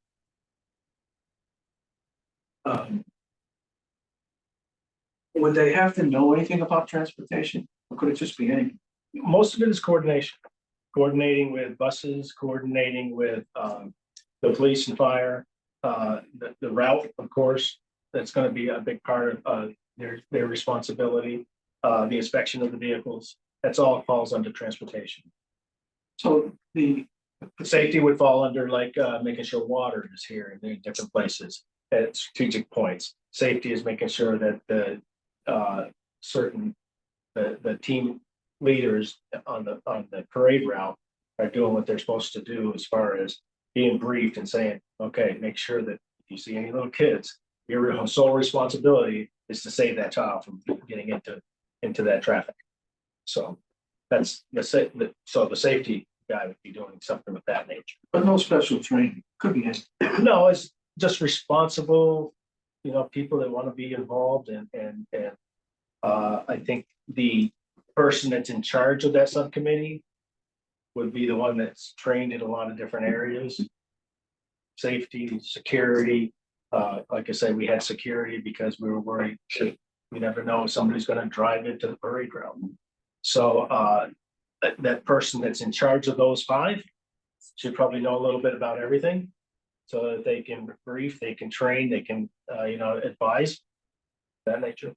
Would they have to know anything about transportation, or could it just be anything? Most of it is coordination, coordinating with buses, coordinating with the police and fire, the route, of course, that's going to be a big part of their responsibility. The inspection of the vehicles, that's all falls under transportation. So the Safety would fall under like making sure water is here and in different places at strategic points. Safety is making sure that the team leaders on the parade route are doing what they're supposed to do as far as being briefed and saying, okay, make sure that if you see any little kids, your sole responsibility is to save that child from getting into that traffic. So that's the safety guy would be doing something of that nature. but no special training, could be anything. No, it's just responsible, you know, people that want to be involved and I think the person that's in charge of that subcommittee would be the one that's trained in a lot of different areas. Safety, security, like I said, we had security because we were worried that we never know if somebody's going to drive into the parade route. So that person that's in charge of those 5 should probably know a little bit about everything so that they can brief, they can train, they can, advise that nature.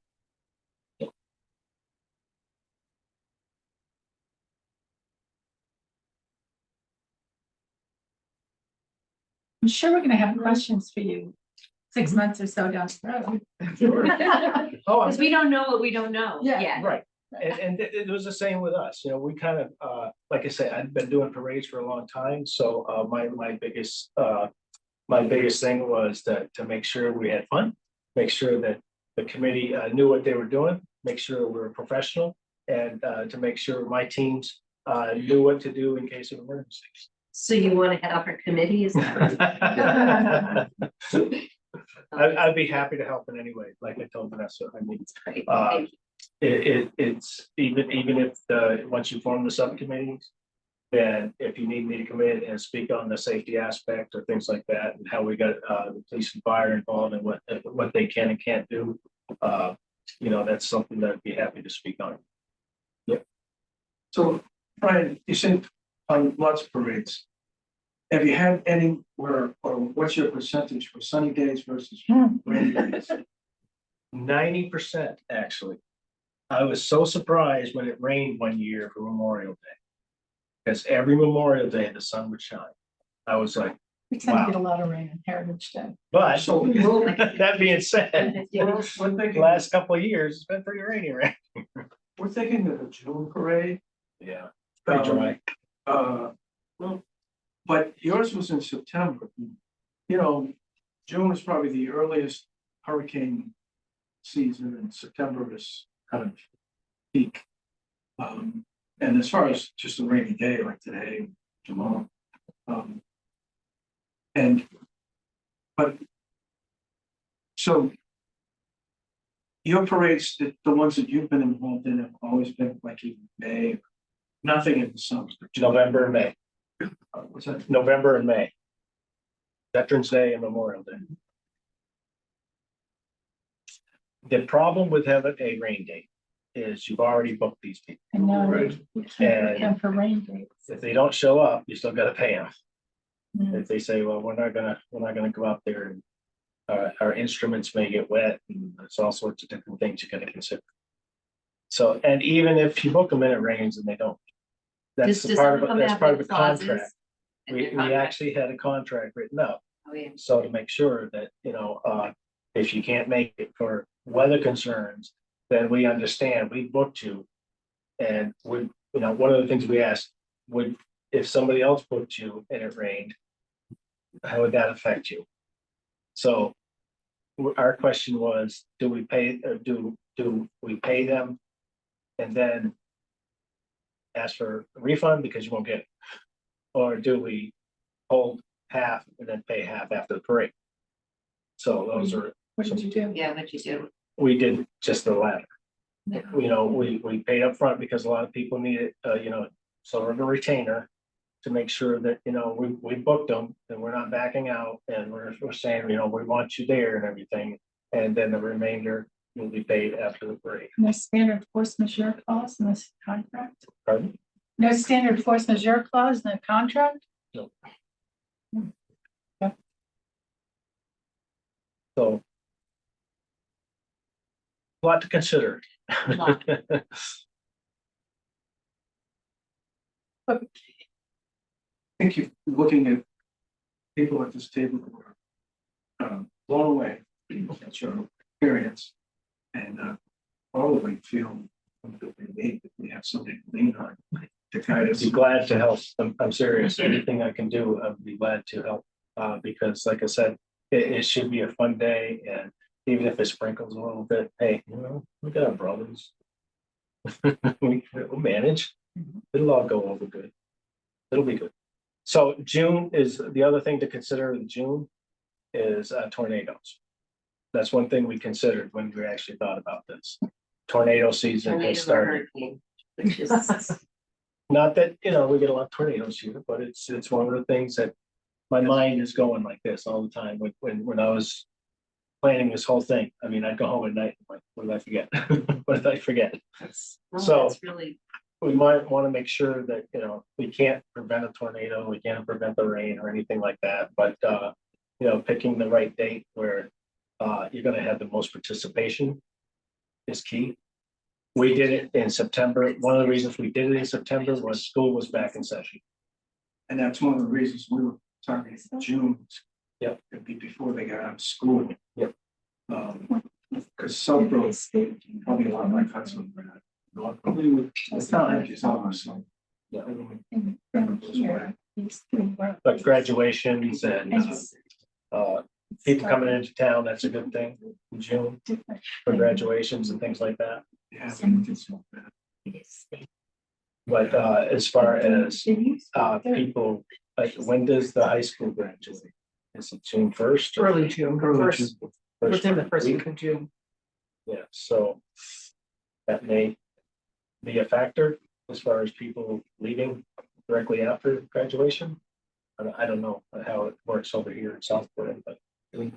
I'm sure we're gonna have questions for you 6 months or so down the road. Oh, Because we don't know what we don't know Yeah. yet. right. And it was the same with us, you know, we kind of, like I say, I've been doing parades for a long time, so my biggest thing was to make sure we had fun, make sure that the committee knew what they were doing, make sure we were professional, and to make sure my teams knew what to do in case of emergencies. So you want to head up our committee, is that? I'd be happy to help in any way, like I told Vanessa, I mean, Great, Uh, thank you. it's even if once you form the subcommittees, then if you need me to come in and speak on the safety aspect or things like that, and how we got the police and fire involved and what they can and can't do, that's something that I'd be happy to speak on. So, Brian, you said on lots of parades. Have you had any or what's your percentage for sunny days versus rainy days? 90%, actually. I was so surprised when it rained one year for Memorial Day. Because every Memorial Day, the sun would shine. I was like, We tend Wow. to get a lot of rain on Heritage Day. But So- that being said, We're thinking, last couple of years, it's been pretty rainy, right? we're thinking of a June parade. Yeah, pretty dry. Well, but yours was in September. You know, June is probably the earliest hurricane season, and September is kind of peak. And as far as just a rainy day like today, tomorrow. And, but. So. Your parades, the ones that you've been involved in have always been like in May, nothing in the summer. November and May, What's that? November and May. Veterans Day and Memorial Day. The problem with having a rain date is you've already booked these people. I know, Right. we can't And- put them for rain dates. If they don't show up, you still gotta pay them. Mm. If they say, well, we're not gonna go out there and our instruments may get wet and there's all sorts of different things you gotta consider. So, and even if you book them and it rains and they don't. That's Does part of, some that's have part of the the contract. clauses in We their contract? actually had a contract written up. Oh, yeah. So to make sure that, if you can't make it for weather concerns, then we understand, we booked you. And would, one of the things we asked, if somebody else booked you and it rained, how would that affect you? So our question was, do we pay, or do we pay them and then ask for a refund because you won't get it? Or do we hold half and then pay half after the parade? So those are, What did you do? Yeah, what you do. we did just the latter. We paid up front because a lot of people needed, sort of a retainer to make sure that, we booked them and we're not backing out and we're saying, we want you there and everything. And then the remainder will be paid after the parade. No standard force majeure clause in this contract? Pardon? No standard force majeure clause in the contract? So. A lot to consider. Lot. I think you're looking at people at this table who are blown away at your experience and probably feel that we have something to lean on to guide I'd us. be glad to help. I'm serious. Anything I can do, I'd be glad to help. Because like I said, it should be a fun day, and even if it sprinkles a little bit, hey, we got our brothers. We'll manage. It'll all go over good. It'll be good. So June is the other thing to consider in June is tornadoes. That's one thing we considered when we actually thought about this. Tornado season Tornado has or started. hurricane, which is, Not that, we get a lot of tornadoes here, but it's one of the things that my mind is going like this all the time. When I was planning this whole thing, I'd go home at night, like, what did I forget? What did I forget? So- that's really, We might want to make sure that, we can't prevent a tornado, we can't prevent the rain or anything like that, but, picking the right date where, you're gonna have the most participation is key. We did it in September. One of the reasons we did it in September was school was back in session. And that's one of the reasons we were targeting June. Yep. It'd be before they got out of school. Yep. Because some roads, probably a lot like Hudson. It's not like it's almost so. Yeah. and here, these three were. But graduations and, people coming into town, that's a good thing in June Different. for graduations and things like that. Yeah. It's so bad. But, as far as, people, like, when does the high school graduate? Is it June 1st? Early June, First, within the first week? week of June. Yeah, so that may be a factor as far as people leaving directly after graduation. I don't know how it works over here in Southport, but Did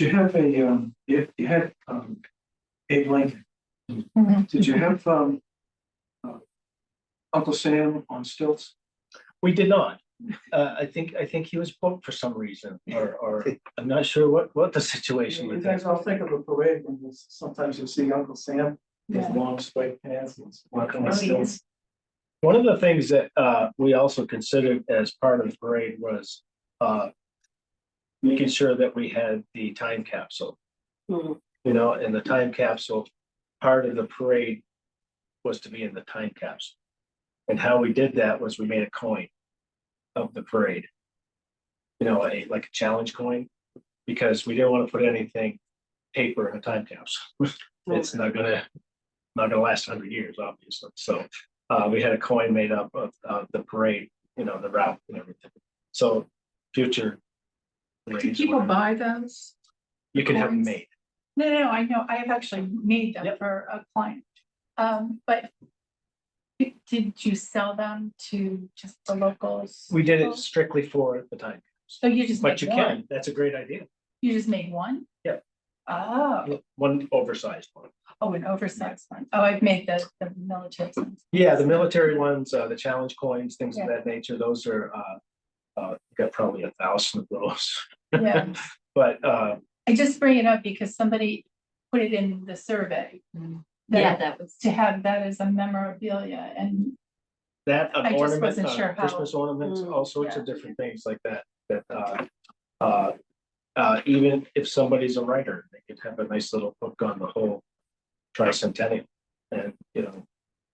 you have you had Abe Lincoln? Did you have Uncle Sam on stilts? we did not. I think he was booked for some reason, or I'm not sure what the situation You is. guys all think of a parade when sometimes you'll see Uncle Sam with Yeah. long straight pants and walking on Oh, stilts. One of the things that we also considered as part of the parade was making sure that we had the time capsule. Hmm. You know, and the time capsule, part of the parade was to be in the time capsule. And how we did that was we made a coin of the parade. You know, like a challenge coin, because we didn't want to put anything paper in a time capsule. It's not gonna last 100 years, obviously. So we had a coin made up of the parade, you know, the route and everything. So future. Do parades, people whatever, buy those? you can have them coins? made. No, I know, I have actually made them Yep. for a client. But did you sell them to just the locals? We did it strictly for the time, So you just but made you one? can. That's a great idea. You just made one? Yep. Oh, One oversized one. an oversized one. Oh, I've made the military ones. Yeah, the military ones, the challenge coins, things of that nature. Those are got probably 1,000 of those. Yeah, But I just bring it up because somebody put it in the survey. Yeah, that was. To have that as a memorabilia and that I just ornament, wasn't sure how- Christmas ornaments, all sorts of yeah. different things like that. Even if somebody's a writer, they could have a nice little book on the whole Tricentennial, and you know,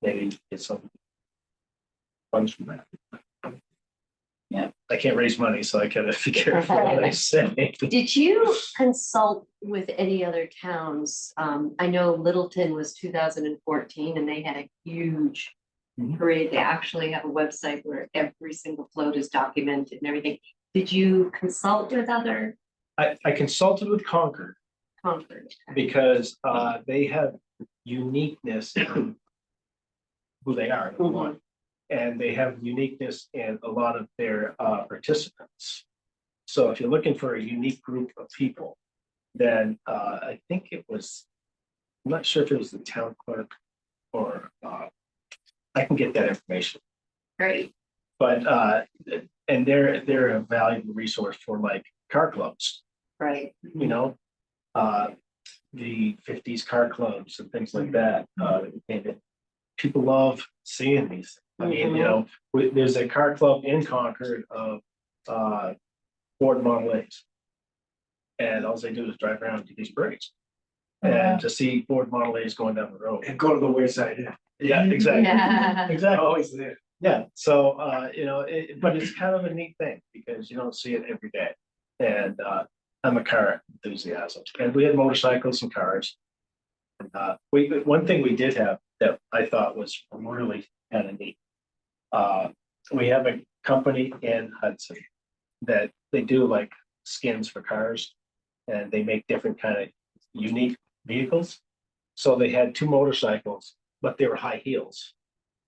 maybe get some funds from that. Yeah. I can't raise money, so I gotta be careful what I say. Did you consult with any other towns? I know Littleton was 2014 and they had a huge Mhm. parade. They actually have a website where every single float is documented and everything. Did you consult with other I consulted with Concord Concord? because they have uniqueness in who they are, number one. And they have uniqueness in a lot of their participants. So if you're looking for a unique group of people, then I think it was, I'm not sure if it was the town clerk or I can get that information. Great. But and they're a valuable resource for like car clubs, Right. you know, the 50s car clubs and things like that. And people love seeing these. I mean, you know, there's a car club in Concord of Ford Model A's. And all they do is drive around to these parades. And to see Ford Model A's going down the road. And go to the wayside, yeah. Yeah, exactly. Yeah. Exactly. Always there. Yeah, so you know, but it's kind of a neat thing because you don't see it every day. And I'm a car enthusiast, and we had motorcycles and cars. And one thing we did have that I thought was really kind of neat. We have a company in Hudson that they do like skins for cars, and they make different kind of unique vehicles. So they had 2 motorcycles, but they were high heels.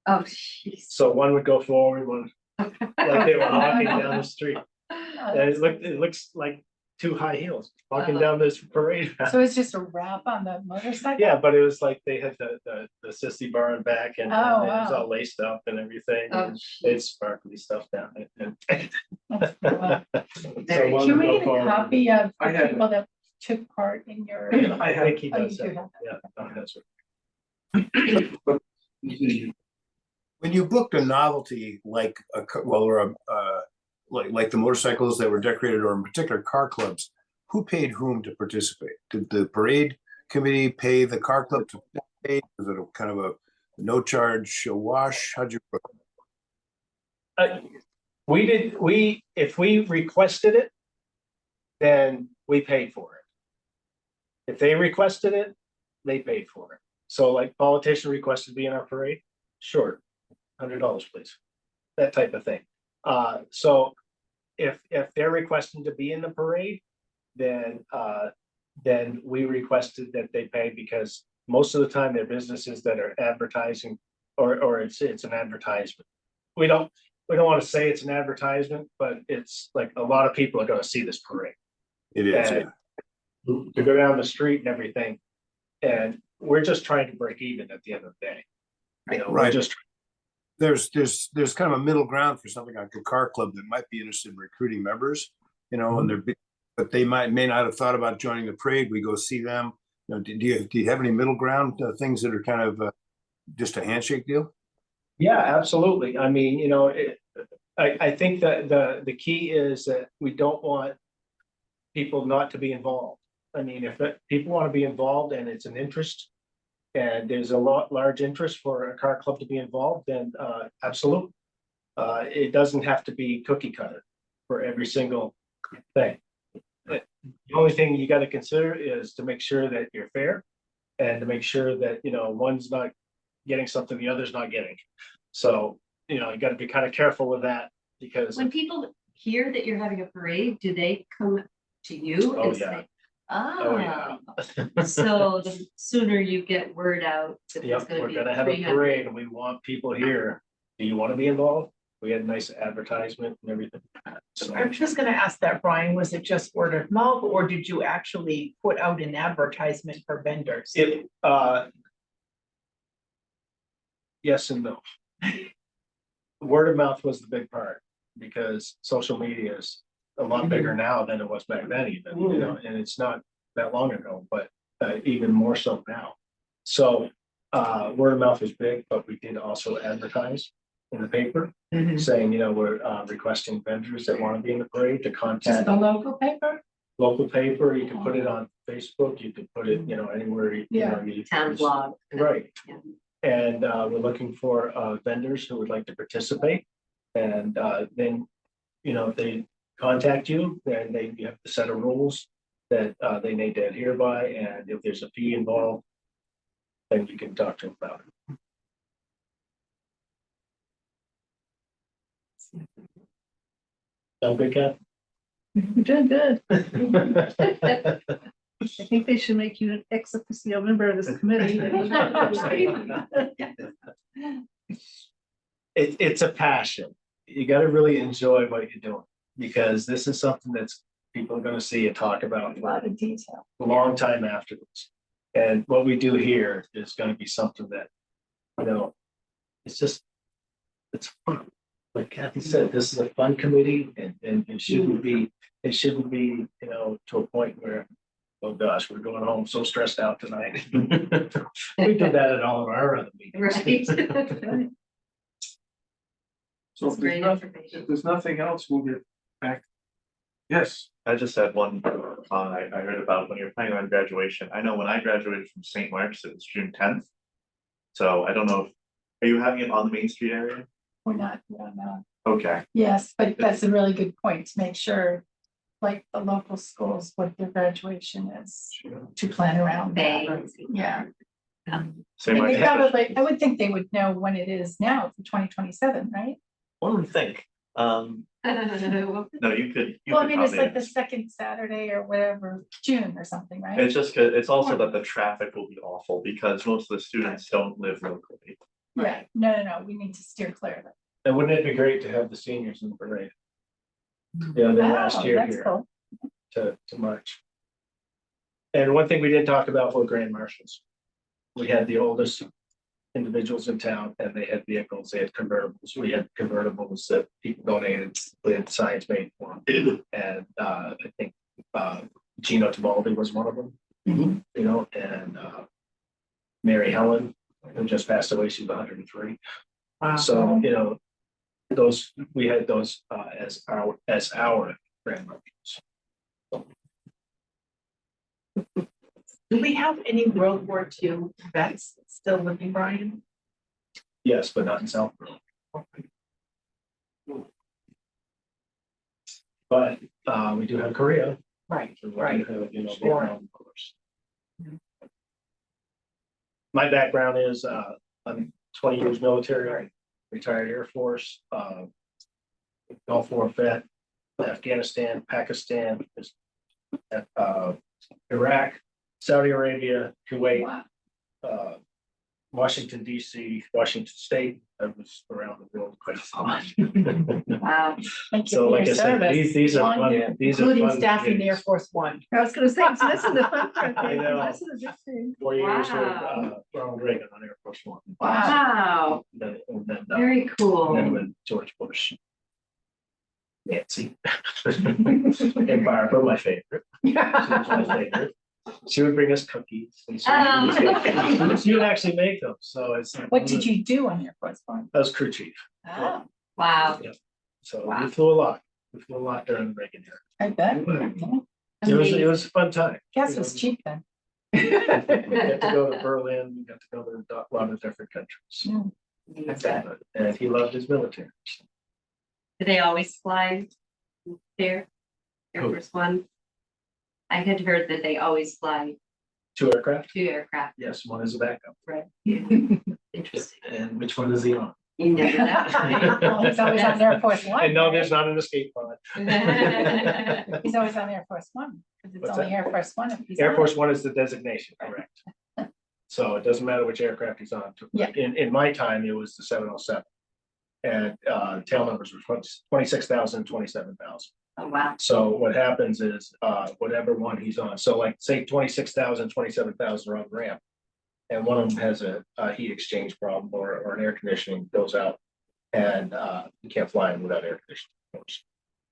Oh, jeez. So one would go forward, one like they were walking down the street. And it looks like 2 high heels walking down this parade. So it's just a wrap on the motorcycle? Yeah, but it was like they had the sissy bar and back and, Oh, it was wow. all laced up and everything. Oh, And it's sparkly stuff down it. And That's cool. so one Can would we go get a forward. copy of I the have people that took part in your? I think he Oh, you does. do have- have Yeah, that's right. When you booked a novelty like or like the motorcycles that were decorated, or in particular car clubs, who paid whom to participate? Did the parade committee pay the car club to participate? Was it a kind of a no charge wash? How'd you? If we requested it, then we paid for it. If they requested it, they paid for it. So like politician requested to be in our parade, sure, $100, please. That type of thing. So if they're requesting to be in the parade, then we requested that they pay, because most of the time they're businesses that are advertising, or it's an advertisement. We don't want to say it's an advertisement, but it's like a lot of people are going to see this parade. It is, yeah. To go down the street and everything. And we're just trying to break even at the end of the day. You know, we're Right. just There's kind of a middle ground for something like a car club that might be interested in recruiting members, you know, and but they may not have thought about joining the parade. We go see them. You know, do you have any middle ground things that are kind of just a handshake deal? Yeah, absolutely. I mean, I think that the key is that we don't want people not to be involved. I mean, if people want to be involved and it's an interest, and there's a large interest for a car club to be involved, then absolutely. It doesn't have to be cookie cutter for every single thing. The only thing you got to consider is to make sure that you're fair and to make sure that, one's not getting something the other's not getting. So, you got to be kind of careful with that because. When people hear that you're having a parade, do they come to you Oh, and yeah. say, Oh, ah, yeah. so the sooner you get word out that there's Yep, gonna we're be gonna have a 300. parade and we want people here. Do you want to be involved? We had nice advertisement and everything. So I'm just gonna ask that, Brian, was it just word of mouth, or did you actually put out an advertisement for vendors? it, yes and no. Word of mouth was the big part because social media is a lot bigger now than it was back then even, and it's not that long ago, but even more so now. So word of mouth was big, but we did also advertise in the paper saying, we're requesting vendors that want to be in the parade to Just contact the local paper? local paper. You can put it on Facebook, you could put it, anywhere. Town blog. Right. Yeah. And we're looking for vendors who would like to participate. And then, if they contact you, then you have a set of rules that they need to adhere by. And if there's a fee involved, then you can talk to them about it. Sound good, Kat? You're doing good. I think they should make you an ex officio member of this committee. It's a passion. You got to really enjoy what you're doing because this is something that's people are going to see and talk about A lot of detail. a long time afterwards. And what we do here is going to be something that, it's fun. Like Kathy said, this is a fun committee and it shouldn't be, to a point where, oh gosh, we're going home so stressed out tonight. We did that at all of our other meetings. Right. So That's great information. if there's nothing else, we'll get back. Yes, I just had one, I heard about when you're planning on graduation. I know when I graduated from St. Mark's, it was June 10th. So I don't know, are you having it on the Main Street area? We're not, no. Okay, Yes, but that's a really good point to make sure, like the local schools, what their graduation is, to plan around that. Yeah. St. And they Mark's. probably, I would think they would know when it is now for 2027, right? One would think, no, you could. Well, I mean, it's like the probably- second Saturday or whatever, June or something, right? It's just, it's also that the traffic will be awful because most of the students don't live locally. Yeah, no, we need to steer clear of it. And wouldn't it be great to have the seniors in the parade? Yeah, their last Wow, year that's here cool. to march. And one thing we didn't talk about were grand marshals. We had the oldest individuals in town and they had vehicles, they had convertibles. We had convertibles that people donated, we had signs made for them. And I think Gino Tibaldi was one of them, and Mary Helen, who just passed away, she was 103. So, we had those as our grand marshals. Do we have any World War II vets still living, Brian? Yes, but not in Southborough. But we do have Korea. Right, So we right. do have, Vietnam, of course. My background is I'm 20 years military, retired Air Force, Gulf War vet, Afghanistan, Pakistan, Iraq, Saudi Arabia, Kuwait, Washington, DC, Washington State. I was around the world quite a lot. Wow. Thank you So for like I your said, service. these are Long fun, year. these are Including fun staff in the Air gigs. Force One. I was gonna say, so this is the fun part. I know. This is a big thing. 4 years with Wow. Ronald Reagan on Air Force One. Wow, And then very cool. with George Bush. Nancy. And Barbara, my favorite. She was my favorite. She would bring us cookies. And she would actually make them, so it's. What did you do on your first one? I was crew chief, Oh, Wow. so Wow. we flew a lot. We flew a lot during the Reagan era. I bet. It was a fun time. Gas was cheap then. We got to go to Berlin, we got to go to a lot of different countries. And he loved his military. Do they always fly there? Air Who? Force One? I had heard that they always fly 2 aircraft? 2 aircraft. Yes, one is a backup. Right. Interesting. And which one is he on? You never know. Well, he's always on Air Force One. And no, right? there's not an escape pod. He's always on Air Force One, because it's What's only that? Air Force One if he's Air on Force it. One is the designation, correct? So it doesn't matter which aircraft he's on. Yeah. In my time, it was the 707. And tail numbers were 26,000, 27,000. Oh, wow. So what happens is, whatever one he's on, so like, say 26,000, 27,000 are on ramp. And one of them has a heat exchange problem or an air conditioning goes out. And you can't fly them without air conditioning.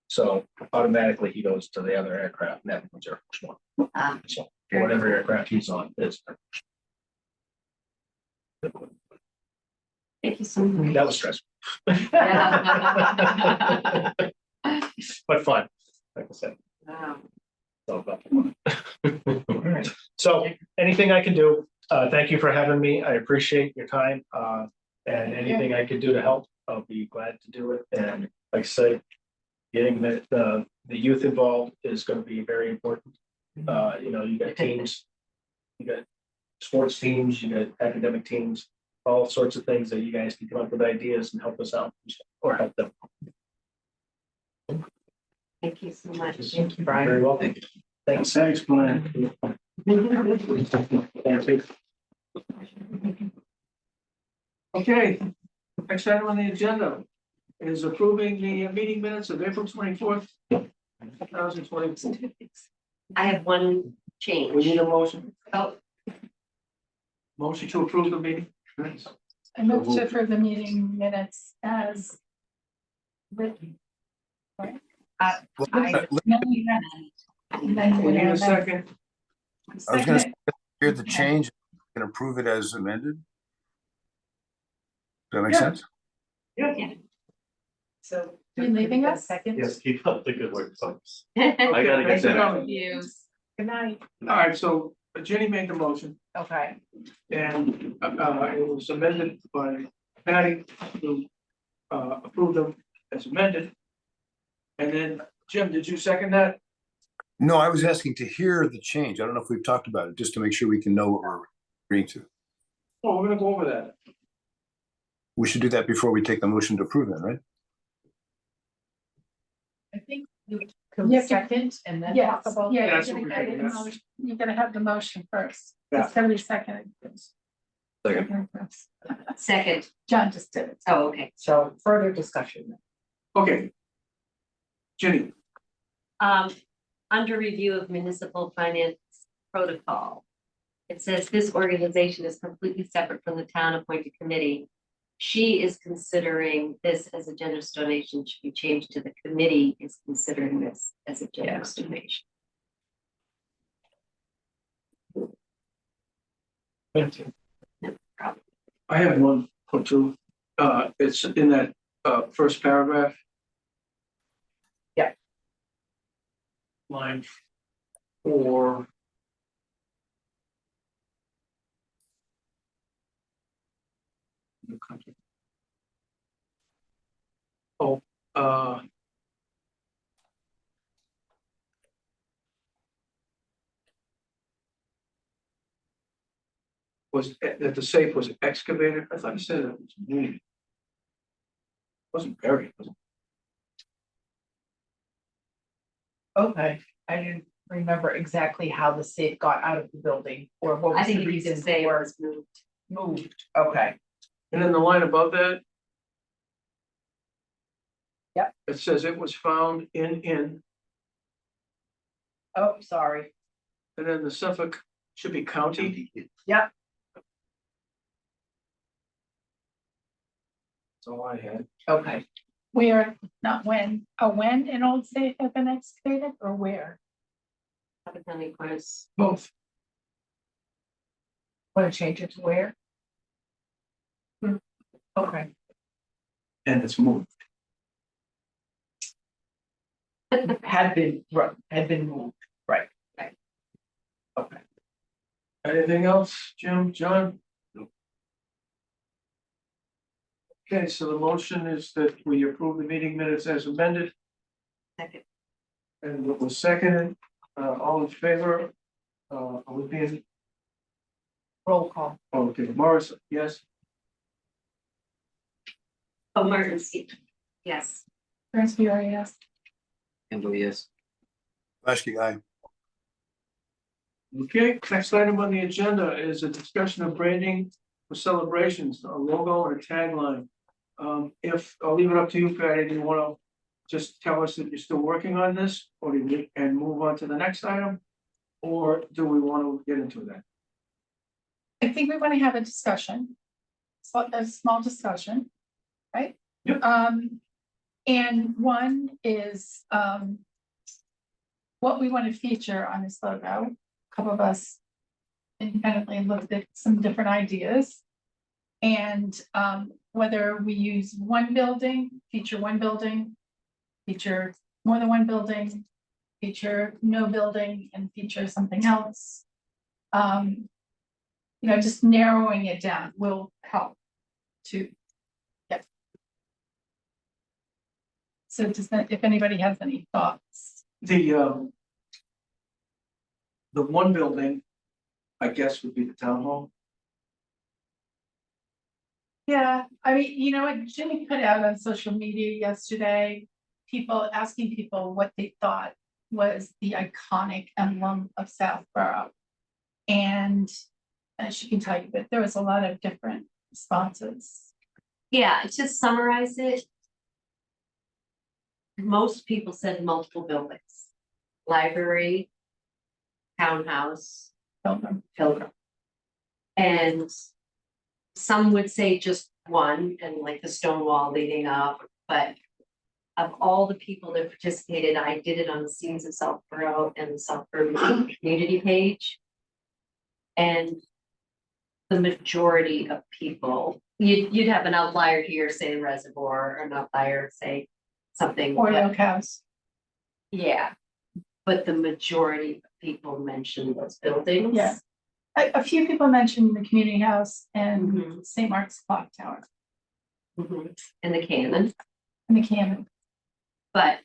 So automatically he goes to the other aircraft, and that becomes Air Force One. Ah, So whatever aircraft he's on is. Thank you so much. That was stressful. Yeah. But fun, like I said. Wow. It's all about fun. So anything I can do, thank you for having me. I appreciate your time. And anything I could do to help, I'll be glad to do it. And like I say, getting the youth involved is going to be very important. You got teams, you got sports teams, you got academic teams, all sorts of things that you guys can come up with ideas and help us out or help them. Thank you so much. Thank you, Brian. Very welcome. Thanks. Thanks, Brian. Okay, next item on the agenda is approving the meeting minutes of April 24th, 2024. I have one We need change. a motion, Oh, motion to approve the meeting. minutes. I moved to approve the meeting minutes as written. I- No, you have- and then We need a have- second. I was gonna Second. hear the change and approve it as amended. Does that make Yeah. sense? So. You leaving us? Second. Yes, keep up the good work, folks. I I gotta get that. Use. Good night. All right, so Jenny made the motion Okay. and it was amended by Patty to approve them as amended. And then, Jim, did you second that? No, I was asking to hear the change. I don't know if we've talked about it, just to make sure we can know what we're agreeing to. Oh, we're gonna go over that. We should do that before we take the motion to approve then, right? I think you You can have to- second and then Yes, talk about. yeah, That's you're what gonna we're get doing, the yes. motion. You're gonna have the motion first. Yeah. Somebody seconded. Second. John just did it. Oh, okay. So further discussion. Okay. Jenny, Under review of municipal finance protocol. It says this organization is completely separate from the town appointed committee. She is considering this as a generous donation should be changed to the committee is considering this as a generous donation. I have one or two. It's in that first paragraph. Yeah. Line 4. Oh, was that the safe was excavated? I thought you said it was moved. Wasn't buried, was it? Okay, I didn't remember exactly how the safe got out of the building or what I was think the it needs to reason say it for was moved. moved. Okay, And then the line above that. Yep. It says it was found in, oh, sorry. and then the Suffolk should be county. Yep. That's all I had. Okay, Where, not when, when an old safe had been excavated or where? Suffolk County, of course. Both. Want to change it to where? Okay. And it's moved. Had been moved, right. Okay. Anything else, Jim, John? No. Okay, so the motion is that we approve the meeting minutes as amended. Second. And it was seconded, all in favor, are we being, Roll call. okay, Morris, yes, Oh, Martin, yes. Ernst, yes. Kendall, yes. Asking aye. okay, next item on the agenda is a discussion of branding for celebrations, a logo and a tagline. If, I'll leave it up to you, Patty, do you wanna just tell us that you're still working on this, or do you, and move on to the next item? Or do we wanna get into that? I think we want to have a discussion. So a small discussion, right? Yep. And one is, what we want to feature on this logo. A couple of us independently looked at some different ideas. And, whether we use one building, feature more than one building, feature no building and feature something else. Just narrowing it down will help to. Yep. So just if anybody has any thoughts. The one building, I guess, would be the town hall. Yeah, I mean, you know what Jimmy put out on social media yesterday, asking people what they thought was the iconic emblem of Southborough. And as she can tell you, but there was a lot of different responses. Yeah, to summarize it. Most people said multiple buildings, library, townhouse, Pilgrim. And some would say just one and like the stone wall leading up, but of all the people that participated, I did it on the Scenes of Southborough and the Southborough community page. And the majority of people, you'd have an outlier here saying reservoir, or an outlier say something. Or but- Oak House. Yeah, but the majority of people mentioned those buildings. Yeah. A few people mentioned the community house and Mhm. St. Mark's Clock Tower Mhm. And the cannon, and the Cannon. but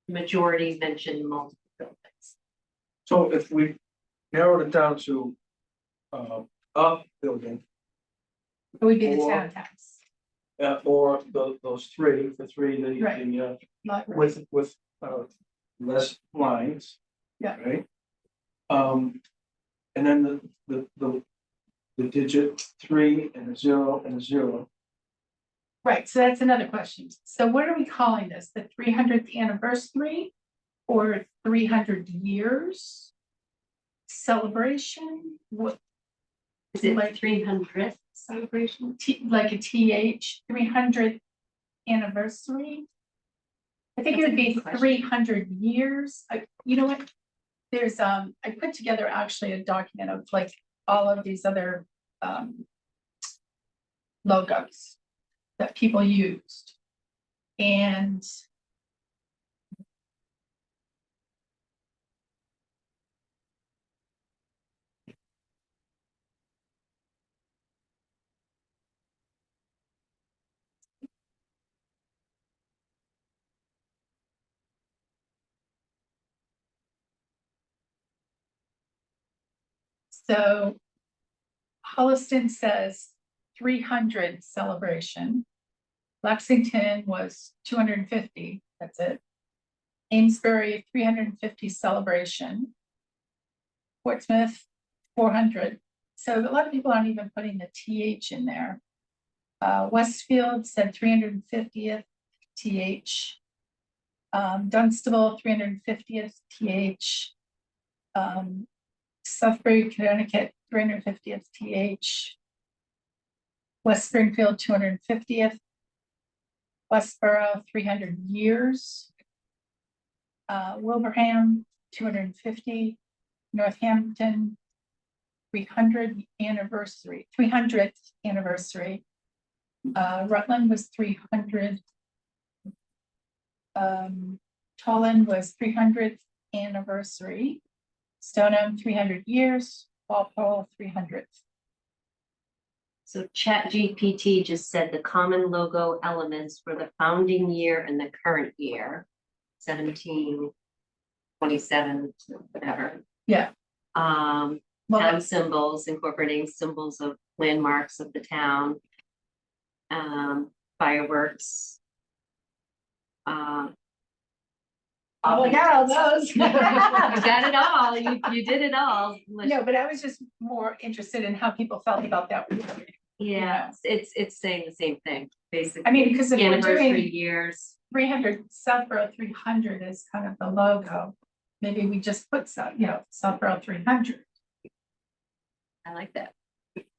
majority mentioned multiple buildings. So if we narrowed it down to a building, It would be the Or- townhouse. or those three, Right. Not really. with less lines. Yeah. Right? And then the digit 3 and a 0 and a 0. Right, so that's another question. So what are we calling this? The 300th anniversary or 300 years celebration? What, Is it Like- 300th celebration? like a TH, 300th anniversary? I think it would be That's a good question. 300 years. You know what? There's, I put together actually a document of like all of these other, logos that people used. And so Holliston says 300 celebration. Lexington was 250, that's it. Amesbury, 350 celebration. Portsmouth, 400. So a lot of people aren't even putting the TH in there. Westfield said 350th TH. Dunstable, 350th TH. Southbury, Connecticut, 350th TH. West Springfield, 250th. Westboro, 300 years. Wilbraham, 250. Northampton, 300th anniversary. Rutland was 300. Tolland was 300th anniversary. Stoneham 300 years, Walpole 300th. So ChatGPT just said the common logo elements for the founding year and the current year, 1727, whatever. Yeah. Town symbols, incorporating symbols of landmarks of the town. Fireworks. Oh, I got all those. You got it all, you did it all. No, but I was just more interested in how people felt about that. Yeah, it's saying the same thing, basically. I mean, because if we're Anniversary doing years. 300, Southborough 300 is kind of the logo. Maybe we just put Southborough 300. I like that.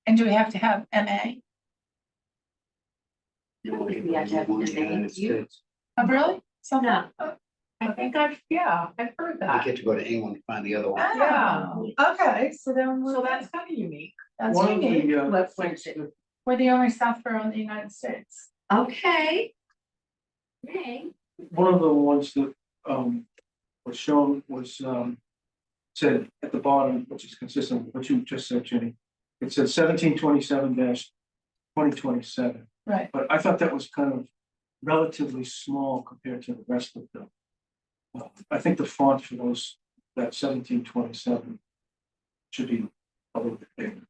And do we have to have MA? We have to have United United States. Oh, really? So No. I think I've heard You that. get to go to England to find the other one. Yeah. Okay, so then So that's kind of unique. that's One of unique. the Let's things fix it. that We're the only Southborough in the United States. Okay. Okay. one of the ones that was shown was said at the bottom, which is consistent with what you just said, Jenny. It said 1727-2027, Right. but I thought that was kind of relatively small compared to the rest of them. I think the font for that 1727 should be a little bit bigger.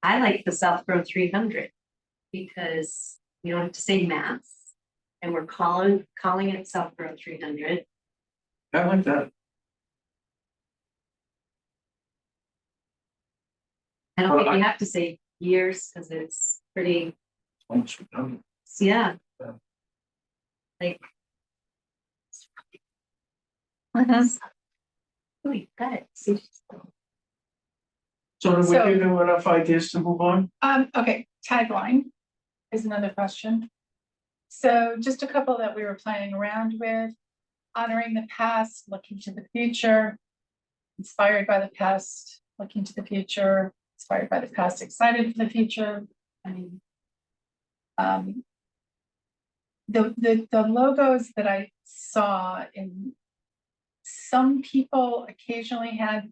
I like the Southborough 300 because you don't have to say mass. And we're calling it Southborough 300. I like that. I don't Well, think you have to say years because it's pretty, Almost redundant. yeah. Yeah. Like. Oh, you got it. See? So did we So- give you enough ideas to move on? Okay, tagline is another question. So just a couple that we were playing around with. Honoring the past, looking to the future. Inspired by the past, looking to the future. Inspired by the past, excited for the future. I mean, the logos that I saw in some people occasionally had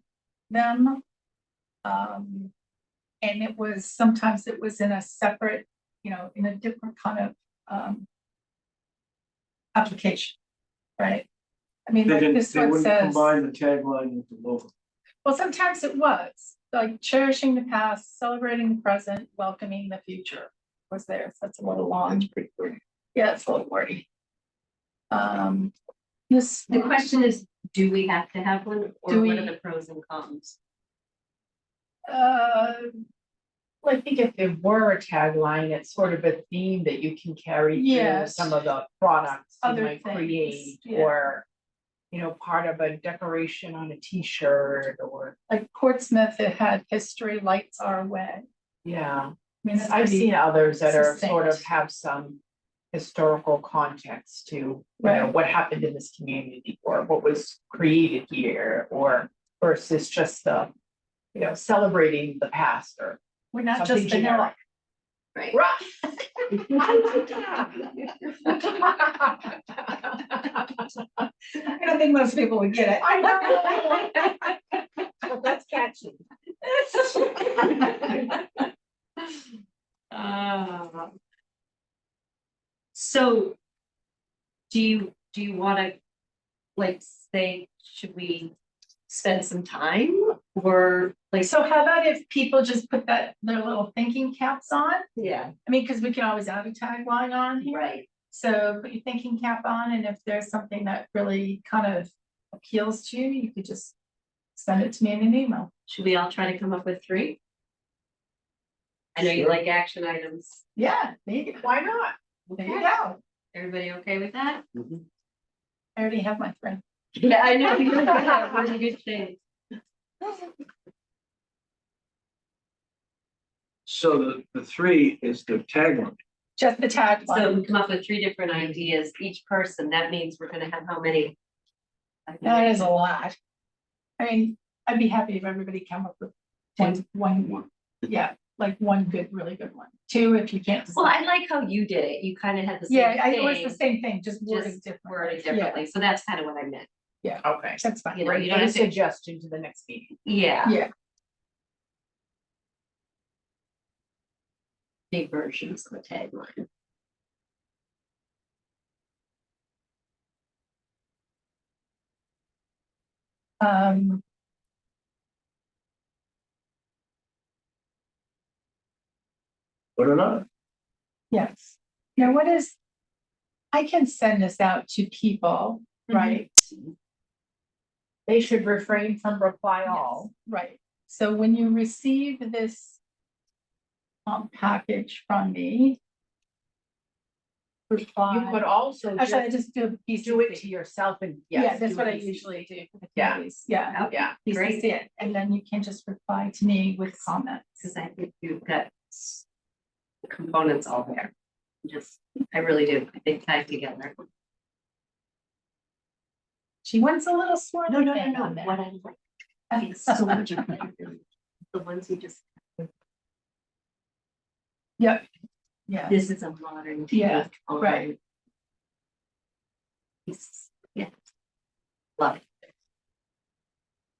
them. And sometimes it was in a separate, in a different kind of application, right? I mean, like this They one wouldn't says, combine the tagline with the logo. well, sometimes it was like cherishing the past, celebrating the present, welcoming the future was there. So that's a little long. That's pretty good. Yeah, it's a little wordy. This, The question is, do we have to have one or Do what we- are the pros and cons? Well, I think if there were a tagline, it's sort of a theme that you can carry through Yes. some of the products you Other might things, create, yeah. or part of a decoration on a T-shirt, or, like Portsmouth, it had history lights our way. yeah. I mean, that's I've pretty- seen others that are sort of succinct. have some historical context to, Right. what happened in this community, or what was created here, or versus just the, celebrating the past, or We're not something just vanilla. Right. right. I don't think most people would get it. I know. Well, that's catchy. So. Do you wanna, like, say, should we spend some time or like? So how about if people just put their little thinking caps on? Yeah, I mean, because we can always add a tagline on here. right. So put your thinking cap on, and if there's something that really kind of appeals to you, you could just send it to me in an email. Should we all try to come up with 3? I know you Sure. like action items. Yeah, maybe. Why not? There you go. Everybody okay with that? I already have my friend. Yeah, I know. Really good thing. So the 3 is the tagline. Just the So tagline. we come up with 3 different ideas, each person, that means we're gonna have how many? That is a lot. I mean, I'd be happy if everybody come up with one, yeah, like one good, really good one. Two, if you can't. Well, decide. I like how you did it. You kind of had the same Yeah, it was the thing, same thing, just worded just differently. worded Yeah, differently. So that's kind of what I meant. Okay. that's fine. You know, Bring you don't a have to, suggestion to the next meeting. yeah, Yeah, big versions of the tagline. um, Put it on. yes. Now, what is? I can send this out to people, right? They should refrain from reply all. Right, so when you receive this package from me. You Reply, could also actually, I just just do a piece. do it to yourself and. Yeah, yes, that's do what I it. usually do. for the Yeah. committees. Yeah, Yeah, this is it, and then you can just reply to me with comments. Because I think you've got the components all there. Just, I really do. I think tied together. She wants a little swirly No, thing on what there. I like is so much better than the ones you just, Yep, yeah, this is a modern. Yeah, take on right. this. Yeah. Love it.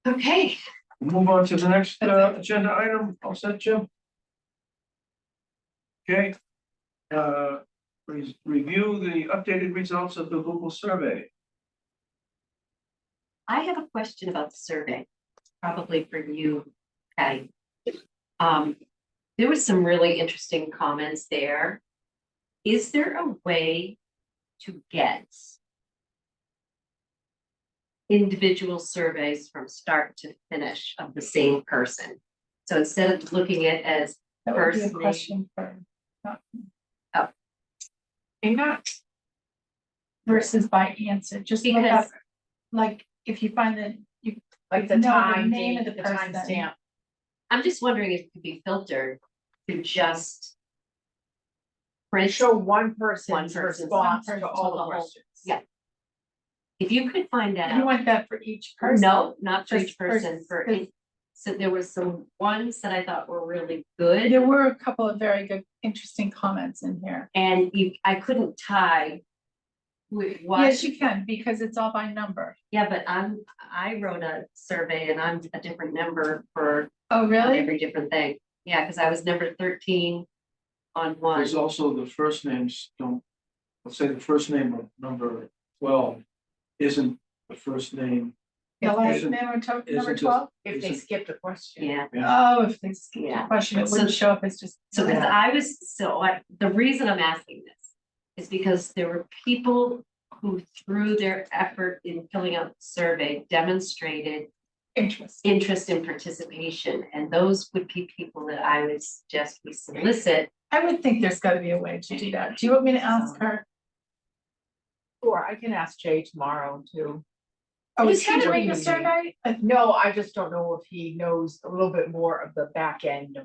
Okay, Move on to the next agenda item. All set, Jim? Okay. Review the updated results of the Google survey. I have a question about the survey, probably for you, Patty. There was some really interesting comments there. Is there a way to get individual surveys from start to finish of the same person? So instead of looking at it as that would be a first name, question for. and not, Versus by answer, just look up, because like, if you find that you. like the know time, name of date, the the person. timestamp. I'm just wondering if it could be filtered to just print. Show one person's One person's response one to person all to the the whole- questions. yeah. If you could find You out, want that for each person? no, not for Just each person, for- so there was some ones that I thought were really good. There were a couple of very good, interesting comments in here. And I couldn't tie with what. Yes, you can, because it's all by number. Yeah, but I wrote a survey and I'm a different number for Oh, really? every different thing. Yeah, because I was number 13 on one. There's also the first names don't, let's say the first name of number 12 isn't the first name. The last Isn't- name or number isn't 12? If they skipped a question. Yeah, Oh, if they skip Yeah. the question, it So- wouldn't show up as just. so because the reason I'm asking this is because there were people who through their effort in filling out the survey demonstrated Interest. interest in participation, and those would be people that I would suggest we solicit. I would think there's gotta be a way to do that. Do you want me to ask her? Or I can ask Jay tomorrow too. Oh, He's is he gotta doing be- the survey? No, I just don't know if he knows a little bit more of the back end.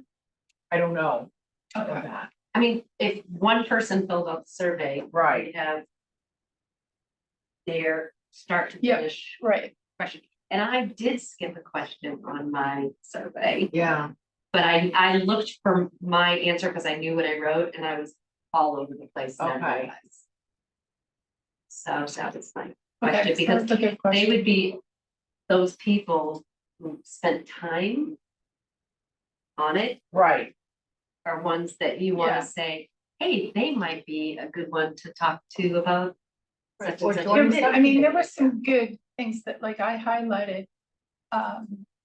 I don't know of Okay. that. I mean, if one person filled out the survey, Right. we have their start to Yeah. finish Right. question. And I did skip a question on my survey, Yeah. but I looked for my answer because I knew what I wrote and I was all over the place. and I Okay. realized. So that was my Okay, question, so because that's a good they question. would be those people who spent time on it, Right. are ones that you want Yeah. to say, hey, they might be a good one to talk to about. Such Or and such. join There- I mean, there were some good things that, like, I highlighted.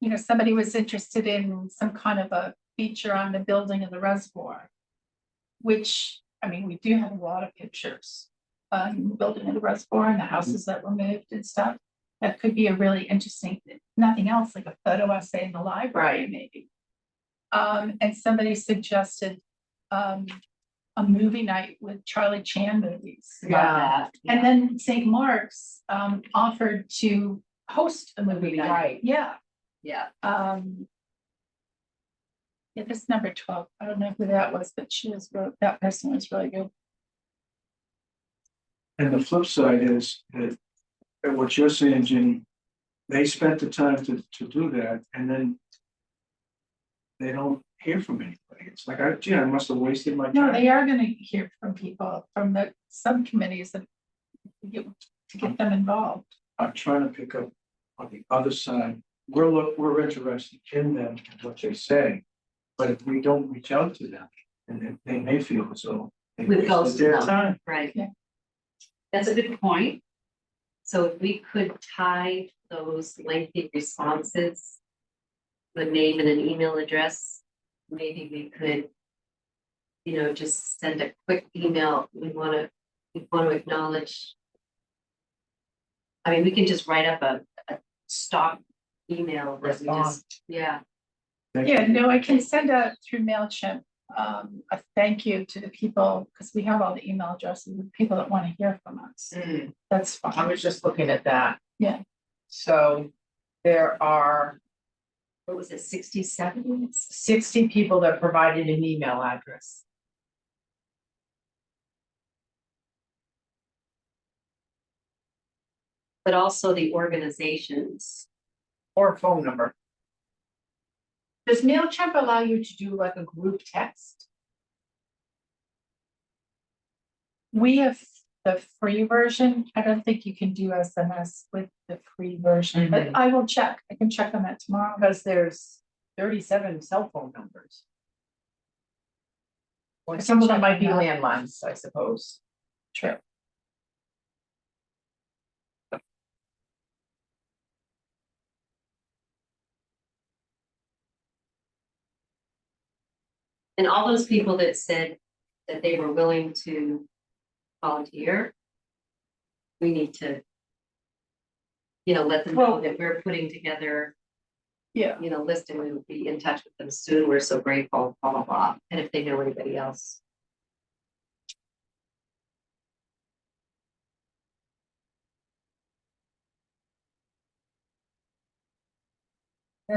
You know, somebody was interested in some kind of a feature on the building of the reservoir. Which, I mean, we do have a lot of pictures. The building of the reservoir and the houses that were moved and stuff. That could be a really interesting, nothing else, like a photo essay in the library, maybe. And somebody suggested, a movie night with Charlie Chan movies. Love Yeah. that. And then St. Mark's offered to host a movie night. Right. Yeah. Yeah, Yeah, this number 12, I don't know who that was, but that person was really good. And the flip side is that what you're saying, Jenny, they spent the time to do that, and then they don't hear from anybody. It's like, gee, I must have wasted my No, time. they are gonna hear from people, from the subcommittees and to get them involved. I'm trying to pick up on the other side. We're interested in them and what they say. But if we don't reach out to them, and they may feel as though they We've wasted ghosted their them. time. Right. Yeah. That's a good point. So if we could tie those lengthy responses, the name and an email address, maybe we could, just send a quick email. We want to acknowledge. I mean, we can just write up a stock email that we just, yeah. Yeah, no, I can send out through MailChimp, a thank you to the people, because we have all the email addresses of people that want to hear from us. That's I fine. was just looking at that. Yeah. So there are What was it, 67? 60 people that provided an email address. But also the organizations. Or a phone number. Does MailChimp allow you to do like a group text? We have the free version. I don't think you can do SMS with the free version, but I will check. I can check on that tomorrow. Because there's 37 cell phone numbers. Or some of them might be landlines, I suppose. True. And all those people that said that they were willing to volunteer. We need to, let them know that we're putting together, Yeah. list, and we will be in touch with them soon. We're so grateful, blah, blah, blah. And if they know anybody else.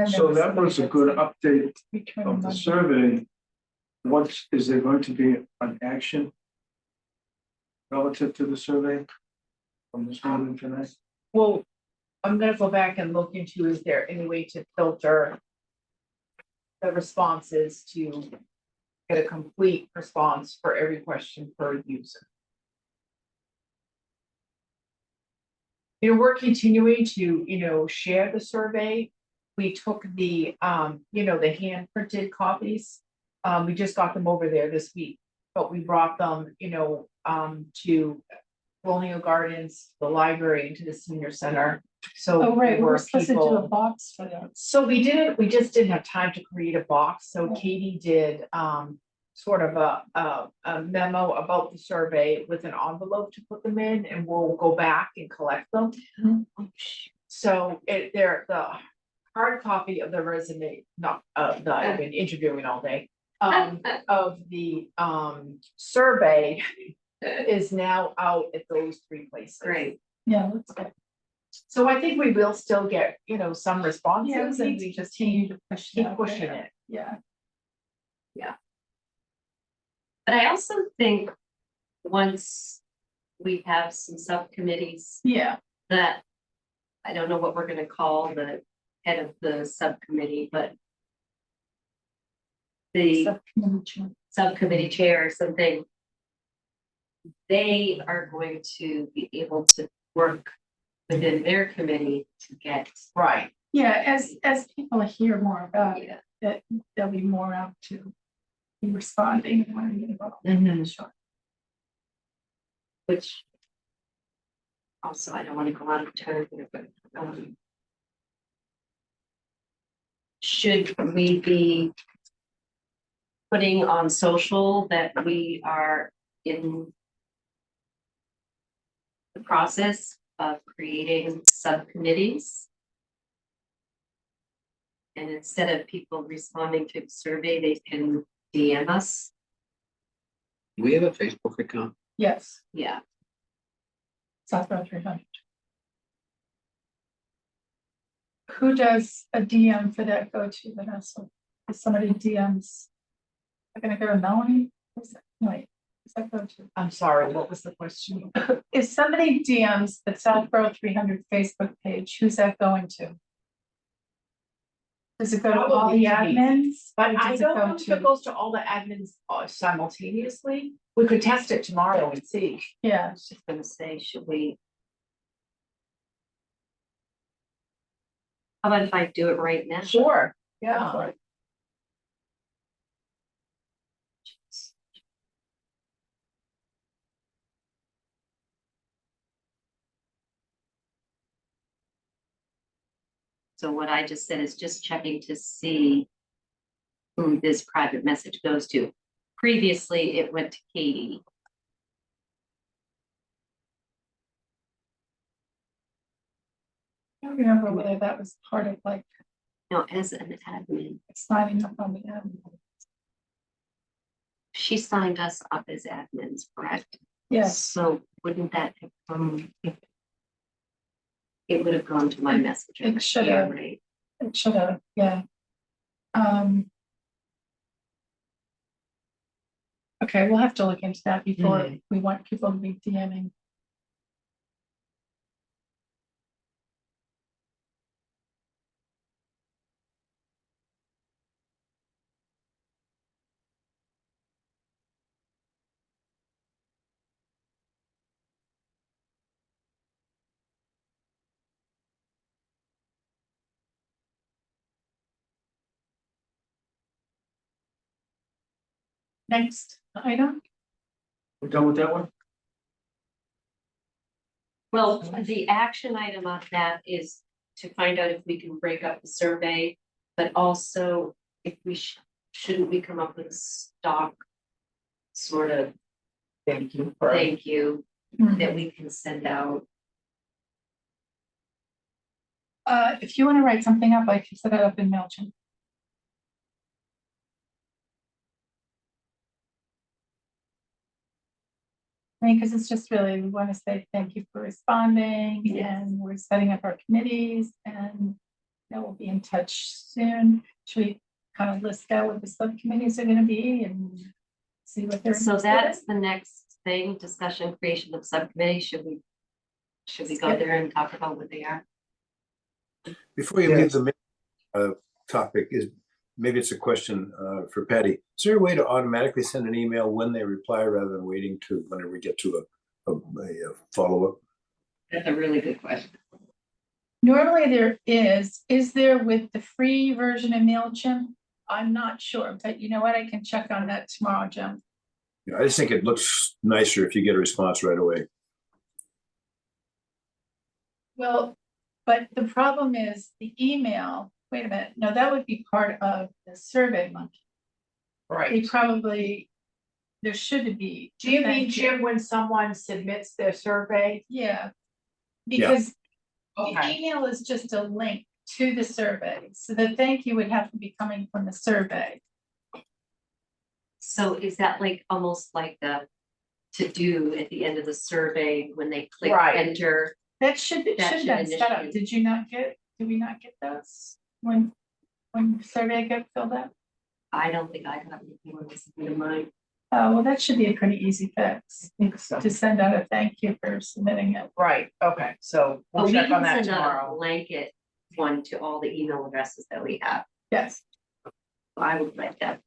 So that was a good update Return of the money. survey. Is there going to be an action relative to the survey from this meeting tonight? Well, I'm gonna go back and look into, is there any way to filter the responses to get a complete response for every question per user? We're continuing to, share the survey. We took the, the hand printed copies. We just got them over there this week, but we brought them, to Colonial Gardens, the library, and to the senior center. So Oh, right, we there were were supposed to do a people. box for that. So we just didn't have time to create a box, so Katie did sort of a memo about the survey with an envelope to put them in, and we'll go back and collect them. So they're the hard copy of the resume, not that I've been interviewing all day, of the survey is now out at those 3 places. Great. Yeah, that's good. So I think we will still get, some Yeah, responses, we and need we to just continue to push keep that pushing there. it. Yeah. But I also think once we have some subcommittees Yeah. that, I don't know what we're gonna call the head of the subcommittee, but the Subcommittee chair. subcommittee chair or something, they are going to be able to work within their committee to get. Right. Yeah, as people hear more about it, Yeah. that they'll be more apt to be responding. and wanting to get involved. Sure. Which also, I don't want to go out of turn here, but should we be putting on social that we are in the process of creating subcommittees? And instead of people responding to the survey, they can DM us. Do we have a Facebook account? Yes, Yeah, Southborough 300. Who does a DM for that go to, Vanessa? If somebody DMs, they're gonna go to Melanie? Wait, that go to? I'm sorry, what was the question? If somebody DMs the Southborough 300 Facebook page, who's that going to? Does it go to all Probably the to me. admins? But or I does it don't go know if to- it goes to all the admins simultaneously. We could test it tomorrow and see. Yeah, I was just gonna say, should we? How about if I do it right now? Sure, go yeah. for it. So what I just said is just checking to see who this private message goes to. Previously, it went to Katie. I don't remember whether that was part of like No, as an admin. signing up on the admin. She signed us up as admins, correct? Yes, So wouldn't that have come? It would have gone to my messenger. it should have. Right? it should have, yeah. Okay, we'll have to look into that before we want people to be DMing. Next item, We're done with that one? Well, the action item on that is to find out if we can break up the survey, but also if we shouldn't we come up with a stock sort of Thank you. thank you Mhm. that we can send out. if you want to write something up, I can set it up in MailChimp. I mean, because it's just really, we want to say thank you for responding, Yes. and we're setting up our committees, and we'll be in touch soon. Should we kind of list out what the subcommittees are gonna be and see what they're. So interested in? that's the next thing, discussion, creation of subcommittee. Should we go Yep. there and talk about what they are? Before you leave the topic, is maybe it's a question for Patty. Is there a way to automatically send an email when they reply rather than waiting to whenever we get to a follow-up? That's a really good question. Normally there is there with the free version of MailChimp? I'm not sure, but you know what? I can check on that tomorrow, Jim. I just think it looks nicer if you get a response right away. Well, but the problem is the email, wait a minute, no, that would be part of the survey monkey. They Right. probably, there should be. Do you mean, thank Jim, when someone submits their survey? Yeah. Because the Okay. email is just a link to the survey, so the thank you would have to be coming from the survey. So is that like almost like the to do at the end of the survey when they click Right. enter? That should have That should been set up. initially- Did we not get those when the survey got filled out? I don't think I got anything on this in mine. Oh, well, that should be a pretty easy fix, I think so. to send out a thank you for submitting it. Right, okay, so But we'll we check on can that send out a tomorrow. blanket one to all the email addresses that we have. Yes, So I would like that.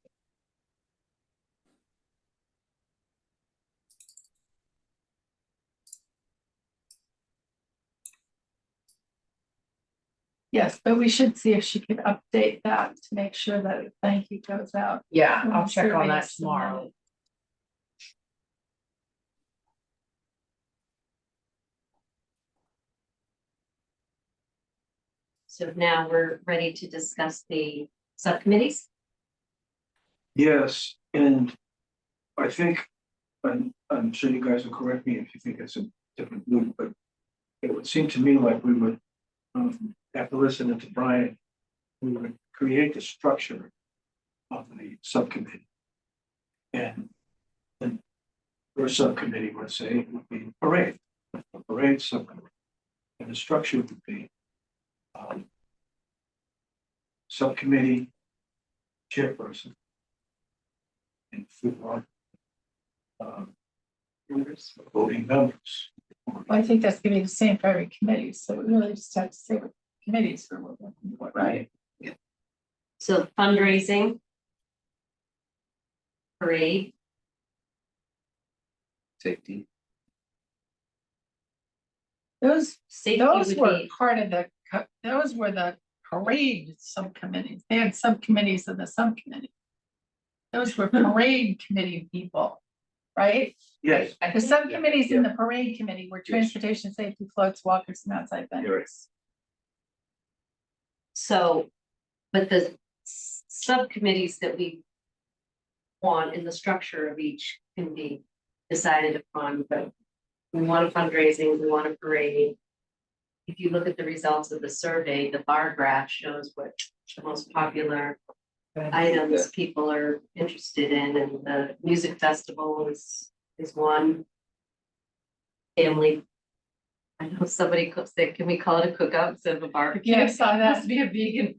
yes, but we should see if she could update that to make sure that a thank you goes out. Yeah, when I'll the check on survey that is tomorrow. submitted. So now we're ready to discuss the subcommittees. Yes, and I think, I'm sure you guys will correct me if you think it's a different move, but it would seem to me like we would, after listening to Brian, we would create the structure of the subcommittee. And then your subcommittee would say it would be a parade subcommittee. And the structure would be subcommittee chairperson and 4 Voting members. Well, I think that's gonna be the same for every committee, so we really just have to say what committees are looking for, right? So fundraising. Parade, Safety. safety Those would were be, part of those were the parade subcommittees. They had subcommittees of the subcommittee. Those were parade committee people, right? Yes. The subcommittees in the parade committee were transportation safety, floats, walkers, and outside vendors. so, but the subcommittees that we want in the structure of each can be decided upon, but we want a fundraising, we want a parade. If you look at the results of the survey, the bar graph shows what the most popular items people are interested in, and the music festival is one. Family. I know somebody cooks that, can we call it a cookout instead of a barbecue? Yeah, I saw that. Must be a vegan.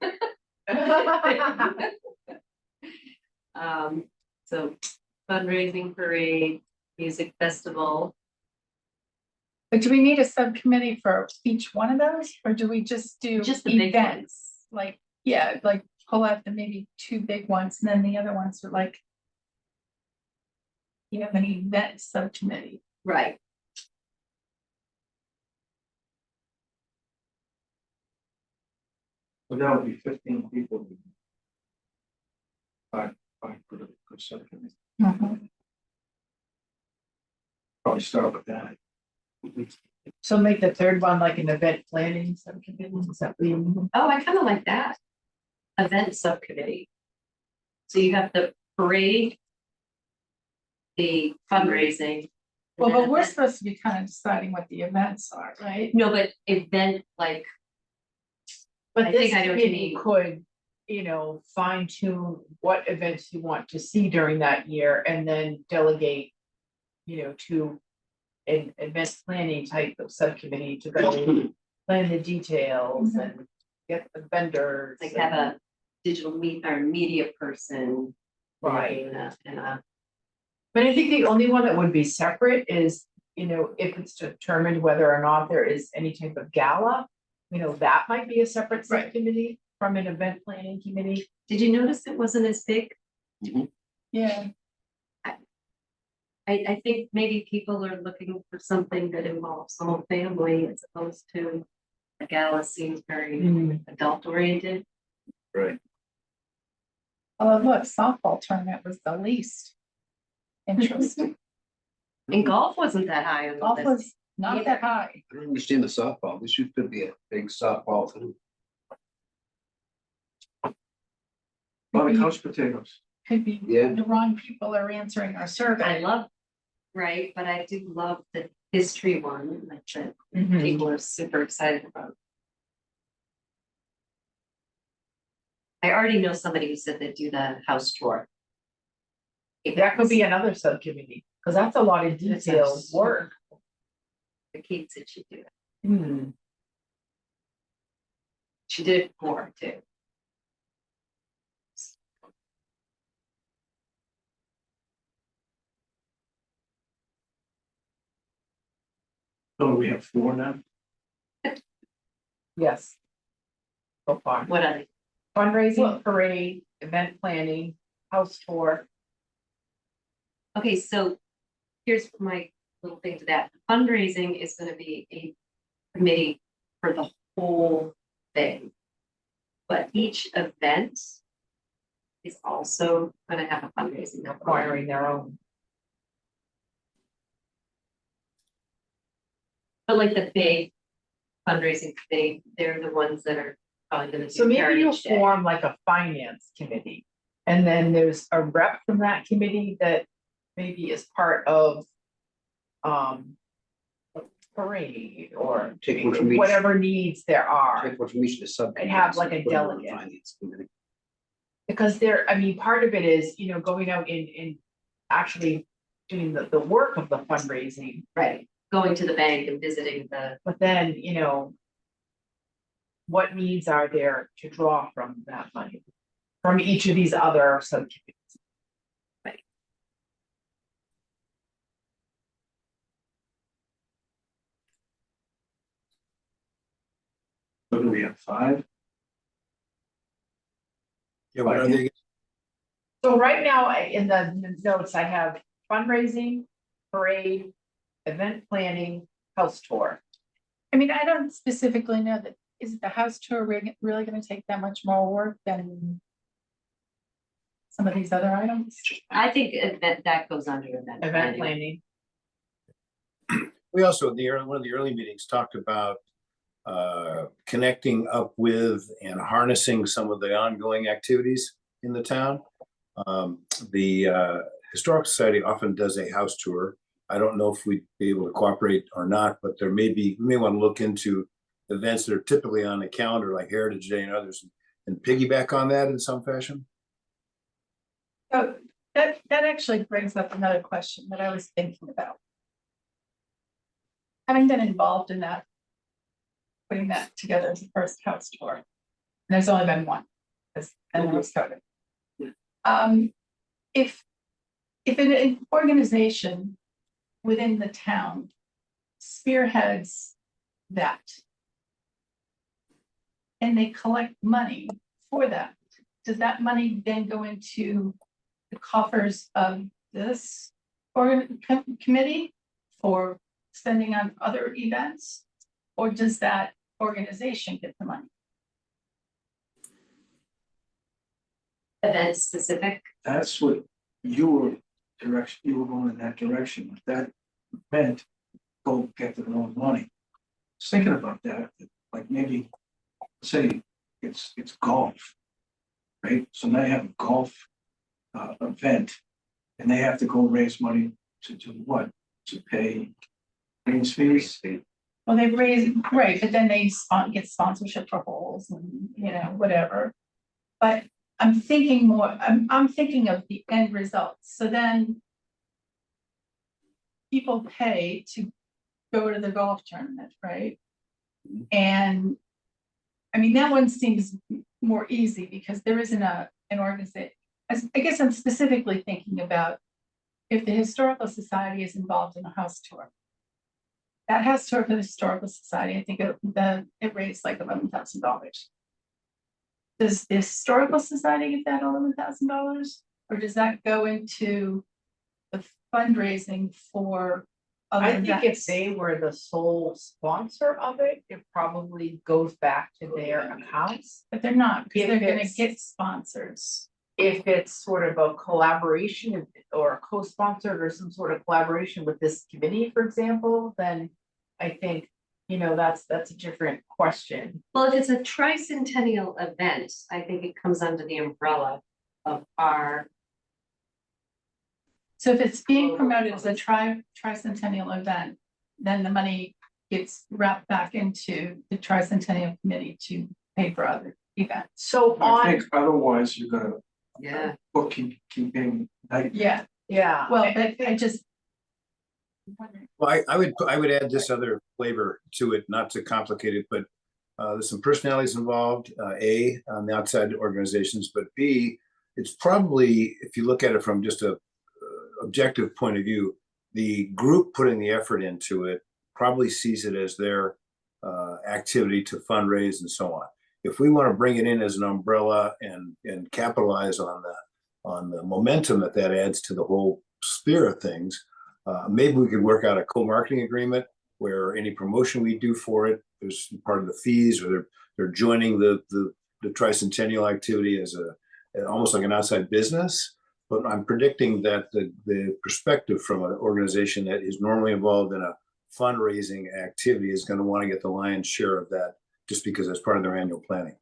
So fundraising, parade, music festival. But do we need a subcommittee for each one of those, or do we just do Just the big events? Like, yeah, like pull out the maybe two big ones, and then the other ones are like. You have an event subcommittee. Right. So that would be 15 people. Five per subcommittee. Probably start with that. So make the third one like an event planning subcommittee, is that what you mean? Oh, I kind of like that. Event subcommittee. So you have the parade. The fundraising. Well, and then but we're event- supposed to be kind of deciding what the events are, right? No, but event like, But I this think I know what you committee mean. could, fine tune what events you want to see during that year and then delegate. To an event planning type of subcommittee to go plan the details and get the vendors. like have a digital media person. Right. And a, But I think the only one that would be separate is, if it's determined whether or not there is any type of gala. That might be a separate Right. subcommittee from an event planning committee. did you notice it wasn't as big? Yeah, I think maybe people are looking for something that involves the whole family as opposed to a gala seems very adult oriented. Right. oh, look, softball tournament was the least interesting. And golf wasn't that high on the Golf list. was not that high. I don't understand the softball. This used to be a big softball thing. Probably couch potatoes. Could be Yeah. the wrong people are answering our survey. I love, right, but I do love the history one, like that Mhm. people are super excited about. I already know somebody who said they'd do the house tour. That could be another subcommittee, because that's a lot of That sounds detailed so- work. The Kate said she'd do it. Hmm. She did it before too. So we have 4 now. Yes. So far. What other? Fundraising, parade, event planning, house tour. Okay, so here's my little thing to that. Fundraising is gonna be a committee for the whole thing. But each event is also gonna have a fundraising. Acquiring their own. But like the big fundraising committee, they're the ones that are probably gonna do. So maybe you'll Heritage Day. form like a finance committee. And then there's a rep from that committee that maybe is part of. A parade or Take one from each. whatever needs there are. Take one from each of the sub. And have like a delegate. Finance committee. Because part of it is, going out and actually doing the work of the fundraising, Right, going to the bank and visiting the, but then, what needs are there to draw from that money? From each of these other subcommittees. What do we have, 5? Yeah, what are they? So right now, in the notes, I have fundraising, parade, event planning, house tour. I mean, I don't specifically know that, is the house tour really gonna take that much more work than some of these other items? I think that goes under event Event planning. planning. We also, one of the early meetings talked about connecting up with and harnessing some of the ongoing activities in the town. The Historical Society often does a house tour. I don't know if we'd be able to cooperate or not, but we may want to look into events that are typically on the calendar, like Heritage Day and others, and piggyback on that in some fashion. So that actually brings up another question that I was thinking about. Having been involved in that, putting that together as the first house tour, and there's only been one, and it was COVID. If an organization within the town spearheads that, and they collect money for that, does that money then go into the coffers of this committee for spending on other events? Or does that organization get the money? Event specific. That's what you were going in that direction. That meant go get their own money. I was thinking about that, like maybe, say, it's golf, right? So now you have a golf event, and they have to go raise money to do what? To pay greens fees? Well, they raise, right, but then they get sponsorship for holes and, whatever. But I'm thinking more, I'm thinking of the end result. So then people pay to go to the golf tournament, right? And I mean, that one seems more easy because there isn't an organization. I guess I'm specifically thinking about if the Historical Society is involved in a house tour. That house tour for the Historical Society, I think it raised like $11,000. Does the Historical Society get that $11,000? Or does that go into the fundraising for other I think if events? they were the sole sponsor of it, it probably goes back to their accounts. But they're not, because they're If gonna it's- get sponsors. If it's sort of a collaboration or a co-sponsored or some sort of collaboration with this committee, for example, then I think, that's a different question. Well, if it's a tricentennial event, I think it comes under the umbrella of our. So if it's being promoted as a tricentennial event, then the money gets wrapped back into the Tricentennial Committee to pay for other events. So I on, think otherwise you're gonna Yeah. bookkeeping. Yeah, yeah. well, but I just. Well, I would add this other flavor to it, not to complicate it, but there's some personalities involved, A, on the outside organizations, but B, it's probably, if you look at it from just a objective point of view, the group putting the effort into it probably sees it as their activity to fundraise and so on. If we want to bring it in as an umbrella and capitalize on the momentum that adds to the whole sphere of things, maybe we could work out a co-marketing agreement where any promotion we do for it, there's part of the fees, or they're joining the tricentennial activity as almost like an outside business. But I'm predicting that the perspective from an organization that is normally involved in a fundraising activity is going to want to get the lion's share of that, just because that's part of their annual planning.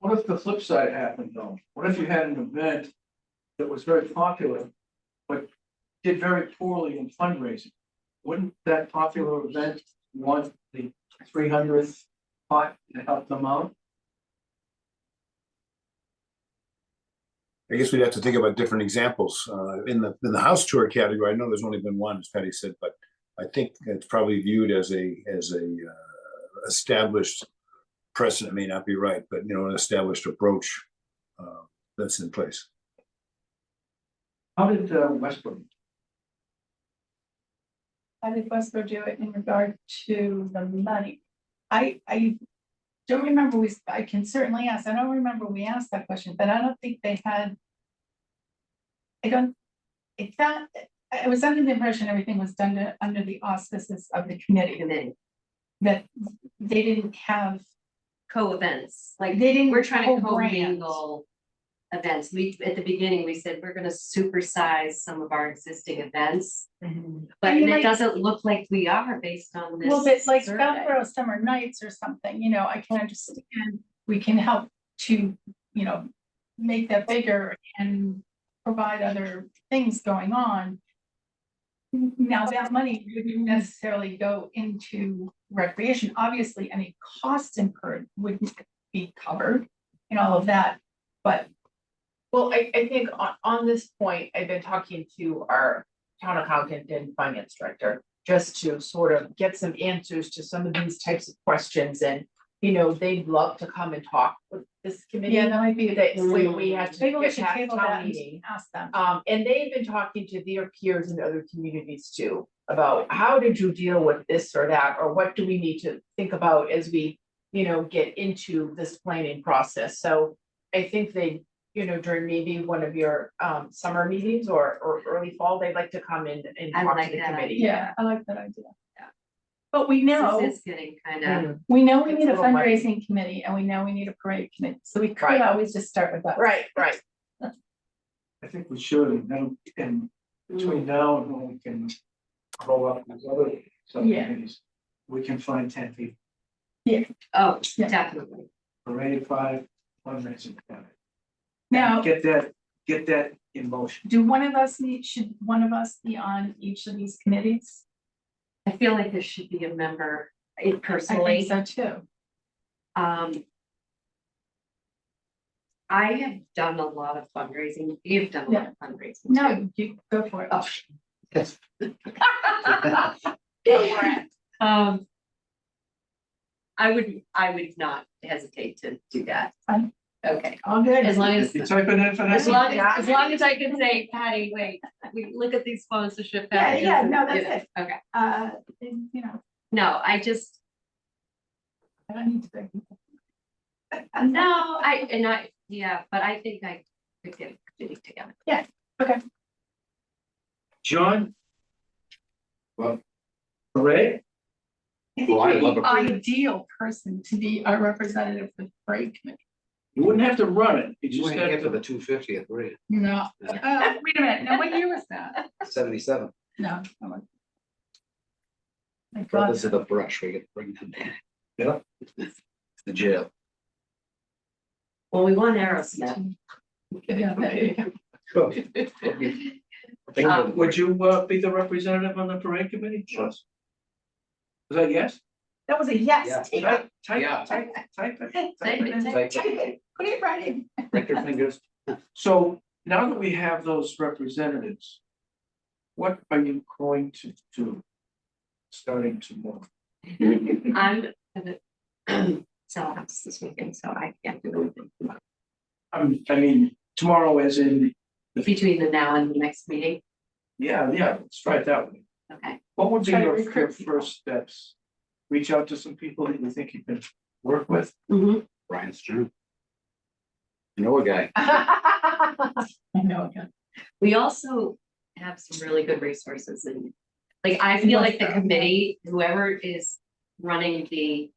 What if the flip side happened though? What if you had an event that was very popular, but did very poorly in fundraising? Wouldn't that popular event want the 300th pot to help them out? I guess we'd have to think about different examples. In the house tour category, I know there's only been one, as Patty said, but I think it's probably viewed as a established precedent. It may not be right, but an established approach that's in place. How did Westbrook? How did Westboro do it in regard to the money? I don't remember, I can certainly ask, I don't remember we asked that question, but I don't think they had. I don't, it's not, I was under the impression everything was done under the auspices of the committee, And then that they didn't have, co-events, like they didn't. we're trying to co-brand. commingle events. We, at the beginning, we said we're gonna supersize some of our existing events. But I mean, it like- doesn't look like we are based on this. Well, but like survey. Bellborough Summer Nights or something, you know, I can understand, we can help to, you know, make that bigger and provide other things going on. Now, that money wouldn't necessarily go into recreation. Obviously, any costs incurred wouldn't be covered and all of that, but Well, I think on this point, I've been talking to our town accountant and finance director. Just to sort of get some answers to some of these types of questions and, you know, they'd love to come and talk with this committee. yeah, that might be. That we had to Maybe we get should past table town that and meeting. ask them. And they've been talking to their peers in other communities too, about how did you deal with this or that, or what do we need to think about as we, you know, get into this planning process. So I think they, you know, during maybe one of your summer meetings or early fall, they'd like to come in and I talk like to the that committee. Yeah, I like that idea. Yeah. But we know, This is getting kind of, we know we It's need a a little much. fundraising committee and we know we need a parade committee, so we could Right. always just start with that. Right, right. I think we should, and then, and between now and when we can roll up these other subcommittees, we can find 10 people, oh, Yeah. definitely. parade 5, fundraising 5. Now, Get that in motion. should one of us be on each of these committees? I feel like there should be a member, I personally. think so too. I have done a lot of fundraising. You've done a lot of fundraising. too. No, you go for it. Oh. Go for it. I would not hesitate to do that. Fine. Okay, All good. as long as, You type it in for as that? long as I can say, Patty, wait, we look at these sponsorship. Yeah, packages yeah, and- no, that's it. Okay, You know, no, I just, I don't need to beg people. no, yeah, but I think I could get a committee together. John? Well- Parade? I Well, I think love you're a the parade. ideal person to be our representative for the parade committee. You wouldn't have to run it, you You just went have here for the to. 250th, right? No, wait a minute, now what year was that? 77. No. I'm like- My God. Brothers of the brush, we get to bring them back. Yeah. The jail. Well, we want Aerosmith. Yeah, there you go. Sure. Um, Would you be the representative on the parade committee? Sure. Is that yes? That was a Yeah. yes. Type, Yeah. type it, type it. Type it. Type Type it, put it right in. Break your fingers. So now that we have those representatives, what are you going to do? Starting tomorrow? I'm gonna sell a house this weekend, so I can't do anything I mean, tomorrow as in, between the now and the next meeting. yeah, let's try it that way. Okay, What would be Try to your recruit people. first steps? Reach out to some people that you think you can work with? Brian Stern. You know a guy. I know, okay. we also have some really good resources and like, I feel like the committee, whoever is running the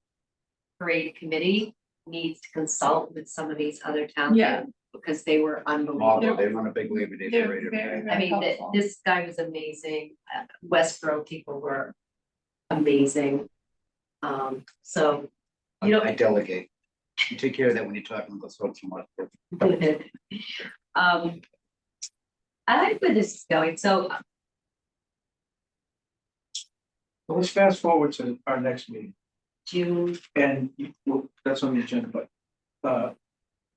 parade committee needs to consult with some of these other towns. Yeah. Because they were Oh, unbelievable. they run a big Labor Day They're parade. every very, year. I mean, helpful. this guy was amazing. Westboro people were amazing. So, you know, I delegate. You take care of that when you're talking with those folks from Westbrook. I like where this is going. So Well, let's fast forward to our next meeting, June, and well, that's on the agenda, but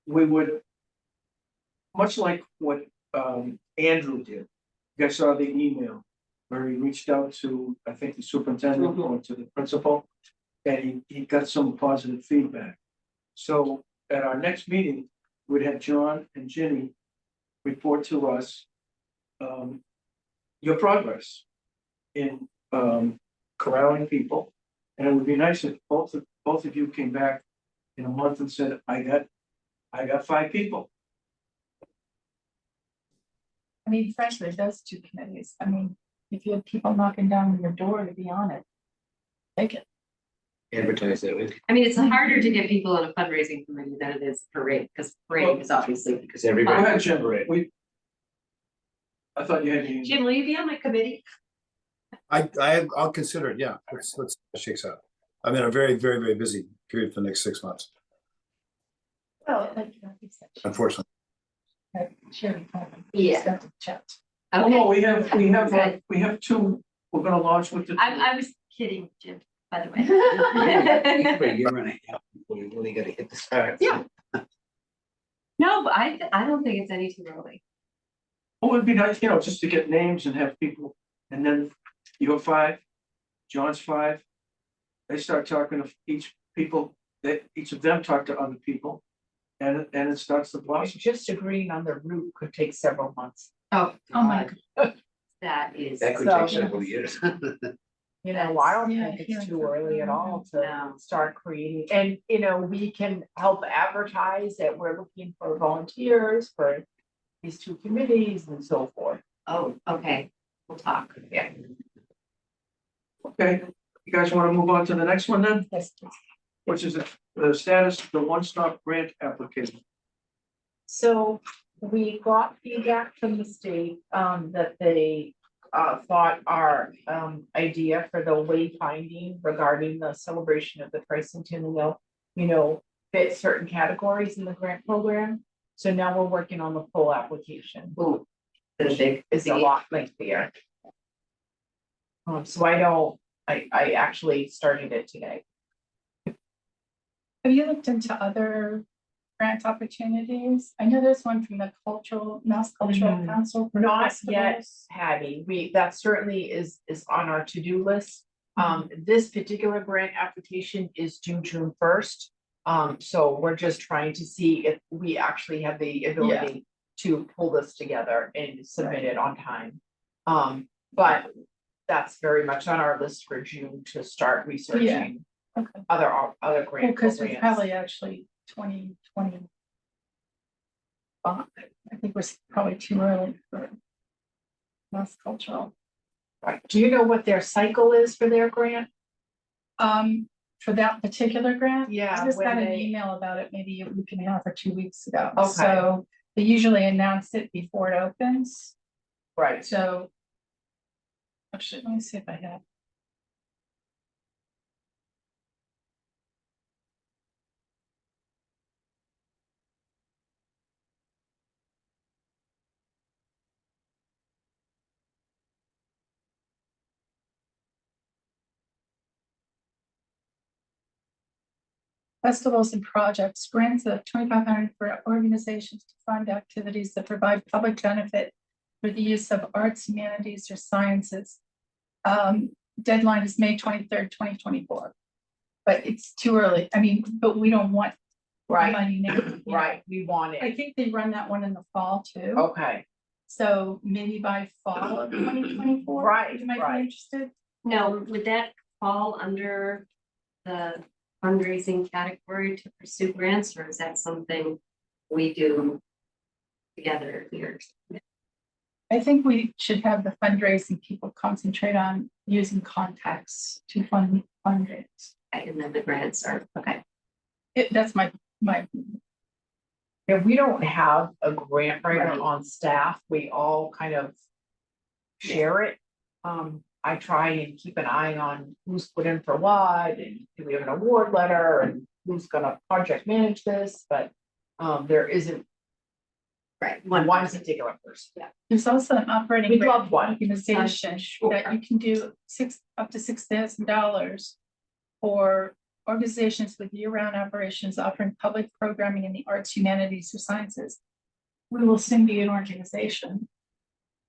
we would, much like what Andrew did, you guys saw the email where he reached out to, I think, the superintendent or to the principal, and he got some positive feedback. So at our next meeting, we'd have John and Ginny report to us your progress in corralling people. And it would be nice if both of both of you came back in a month and said, I got 5 people. I mean, frankly, those 2 committees, I mean, if you had people knocking down your door to be on it, take it. Advertise that way, I mean, it's harder to get people on a fundraising committee than it is parade, because parade is obviously. because Go everybody. ahead, Jim. I thought you had. Jim, will you be on my committee? I'll consider it, yeah, let's see how it shakes out. I'm in a very, very, very busy period for the next 6 months, Well, like you said, unfortunately. sharing time. Yeah. Got to chat. Oh, no, Okay. we have 2, we're gonna launch with the. I was kidding, Jim, by the way. But you're running out before you really gotta hit the start. Yeah. No, but I don't think it's any too early. Oh, it'd be nice, just to get names and have people, and then you have 5, John's 5. They start talking to each of them talk to other people. And it starts the blossom. Just agreeing on the route could take several months. Oh, Oh, my God. that is. That could So- take several years. You know, I don't Yeah, think yeah, it's too early at all to No. start creating, and, we can help advertise that we're looking for volunteers for these 2 committees and so forth. Oh, okay, we'll talk. Yeah. Okay, you guys want to move on to the next one then? Yes, please. Which is the status of the one-stop grant application. So we got feedback from the state, that they, thought our, idea for the wayfinding regarding the celebration of the Tricentennial, fit certain categories in the grant program. So now we're working on the full application. Ooh, the big. Is a lot lengthier. So I actually started it today. Have you looked into other grant opportunities? I know there's one from the Mass Cultural Mhm. Council. for Not yet, festivals. Patty. That certainly is on our to-do list. This particular grant application is due June 1st. So we're just trying to see if we actually have the ability to pull this together and submit it on time. But that's very much on our list for June to start researching Okay. other grant Because we're programs. probably actually 2020. I think we're probably too early for Mass Cultural. Right. Do you know what their cycle is for their grant? For that particular grant? Yeah, I just when got an they- email about it maybe a week and a half or 2 weeks ago. Okay. So they usually announce it before it opens. Right. So. Actually, let me see if I have. Festivals and projects, grants of 2,500 for organizations to fund activities that provide public benefit for the use of arts, humanities, or sciences. Deadline is May 23rd, 2024. But it's too early. I mean, but we don't want Right, money now. you know. right. We want I it. think they run that one in the fall too. Okay. So maybe by fall of 2024. Right, You might right. be interested. Now, would that fall under the fundraising category to pursue grants, or is that something we do together here? I think we should have the fundraising people concentrate on using contacts to fundraise. And then the grants are, okay. That's my. Yeah, we don't have a grant writer Right. on staff. We all kind of share it. I try and keep an eye on who's put in for what, and do we have an award letter, and who's gonna project manage this, but there isn't Right. one particular person. There's also an operating. We'd grant love one. Organization Sure. that you can do up to $6,000 for organizations with year-round operations offering public programming in the arts, humanities, or sciences. We will soon be an organization.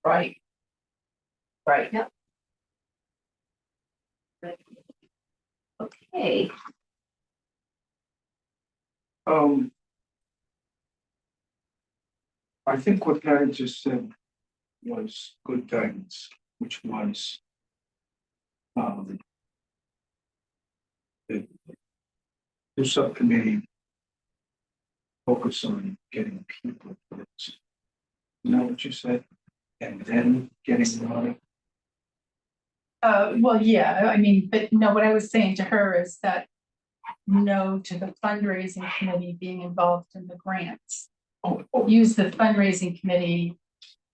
Right. Right. Yep. Okay, I think what Patty just said was good guidance, which was. The new subcommittee focus on getting people for this. You know what you said? And then getting the money. Well, yeah, I mean, but no, what I was saying to her is that no to the fundraising committee being involved in the grants. Use the fundraising committee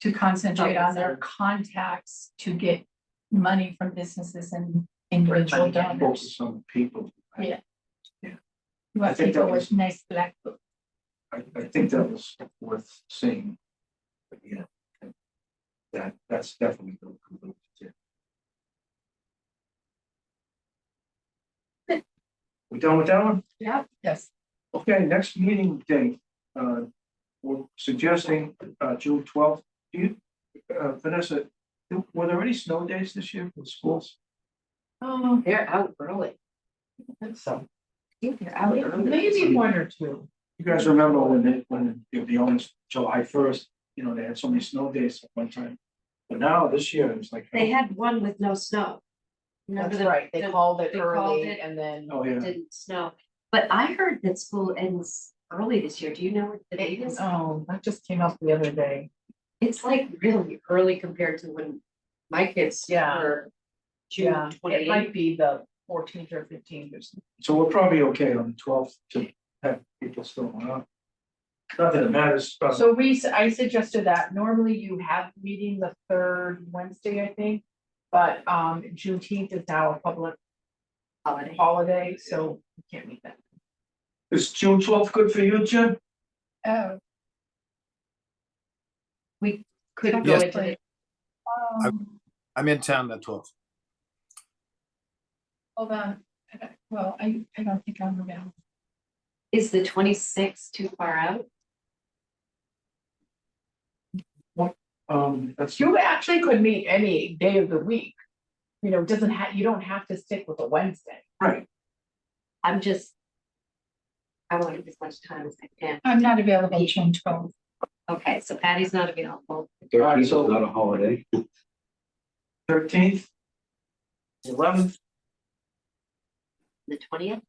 to concentrate on their contacts to get money from businesses and individual donors. Focus on people. Yeah. Yeah. You want I think that people was- with nice black books. I think that was worth seeing. But yeah. That's definitely. the conclusion, yeah. We done with that one? Yeah. Yes. Okay, next meeting date, we're suggesting, June 12th. Do you, Vanessa, were there any snow days this year for schools? Oh, they're out early. So, I think they're out early. maybe one or two. You guys remember when the almost July 1st, you know, they had so many snow days at one time. But now this year, it's like. They had one with no snow. Remember That's the- right. They the- called it they called early it- and then. Oh, yeah. It didn't snow, but I heard that school ends early this year. Do you know what the date is? Oh, that just came up the other day. It's like really early compared to when my kids Yeah. were June Yeah, it 28th. might be the 14th or 15th or something. So we're probably okay on the 12th to have people still on. Not that it matters. So I suggested that normally you have meeting the third Wednesday, I think. But Juneteenth is now a public holiday, so you can't meet that. Is June 12th good for you, Jim? Oh. We could go Yes. into the, I'm in town the 12th. Hold on. Well, I don't think I'm available. is the 26th too far out? That's. You actually could meet any day of the week. You know, you don't have to stick with a Wednesday. Right. I want to give as much time as I can. I'm not available June 12th. Okay, so Patty's not available. 13th is so- not a holiday. 13th. 11th. The 20th?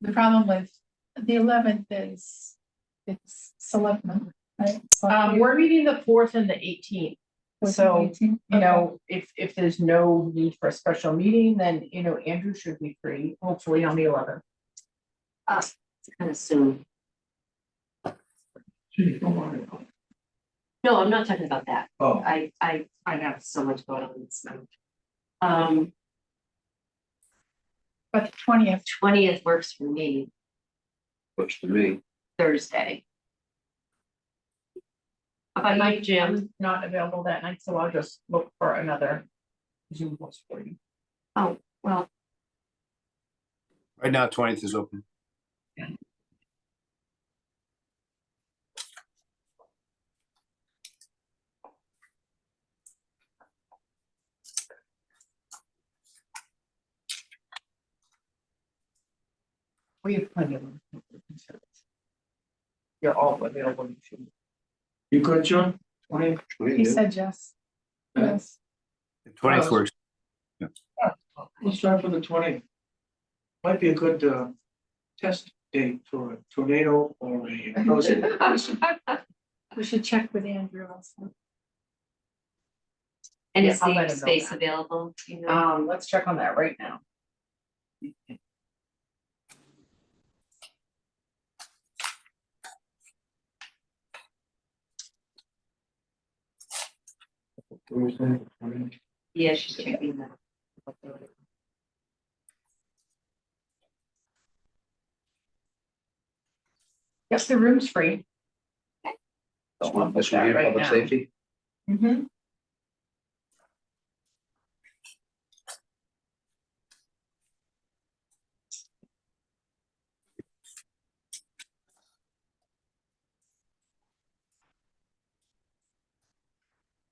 The problem with the 11th is it's selectmen, right? We're meeting the 4th and the 18th. So, you Okay. know, if there's no need for a special meeting, then, you know, Andrew should be free, hopefully on the 11th. It's kind of soon. Gee, don't worry about it. No, I'm not talking about that. Oh, I have so much going on this month. But the 20th, 20th works for me, Which to me, Thursday. How about you, Jim? I'm not available that night, so I'll just look for another Zoom host for you. Oh, well, Right now, 20th is open. We have plenty of them. You're all available. you good, John? 20th? he said yes. Yes. The 20th works. Let's try for the 20th. Might be a good test date for a tornado or a. We should check with Andrew also. and Yeah, is I'll the let him know space that. available? You know? Let's check on that right now. Thursday, 20th. Yeah, she's checking that. Yes, the room's free. So I'll book this one that here, right public now. safety. Mhm.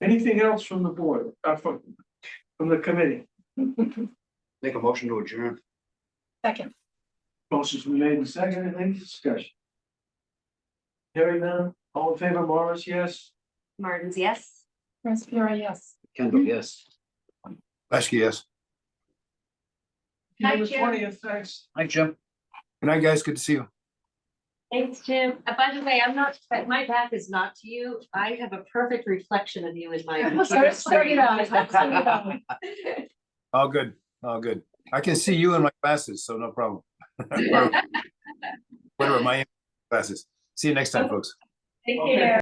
Anything else from the board, from the committee? Make a motion to adjourn. Second, Motion's been made and seconded, any discussion? Hearing none, all in favor, Morris, yes? Martin's, yes? Respira, yes. Kendall, yes. Lasky, yes. Hi, Jim. 20th, thanks. Hi, Jim. Good night, guys. Good to see you. Thanks, Jim. By the way, I'm not, my back is not to you. I have a perfect reflection of you in my. computer screen. All good. All good. I can see you in my glasses, so no problem. Or whatever, my glasses. See you next time, folks. Take care.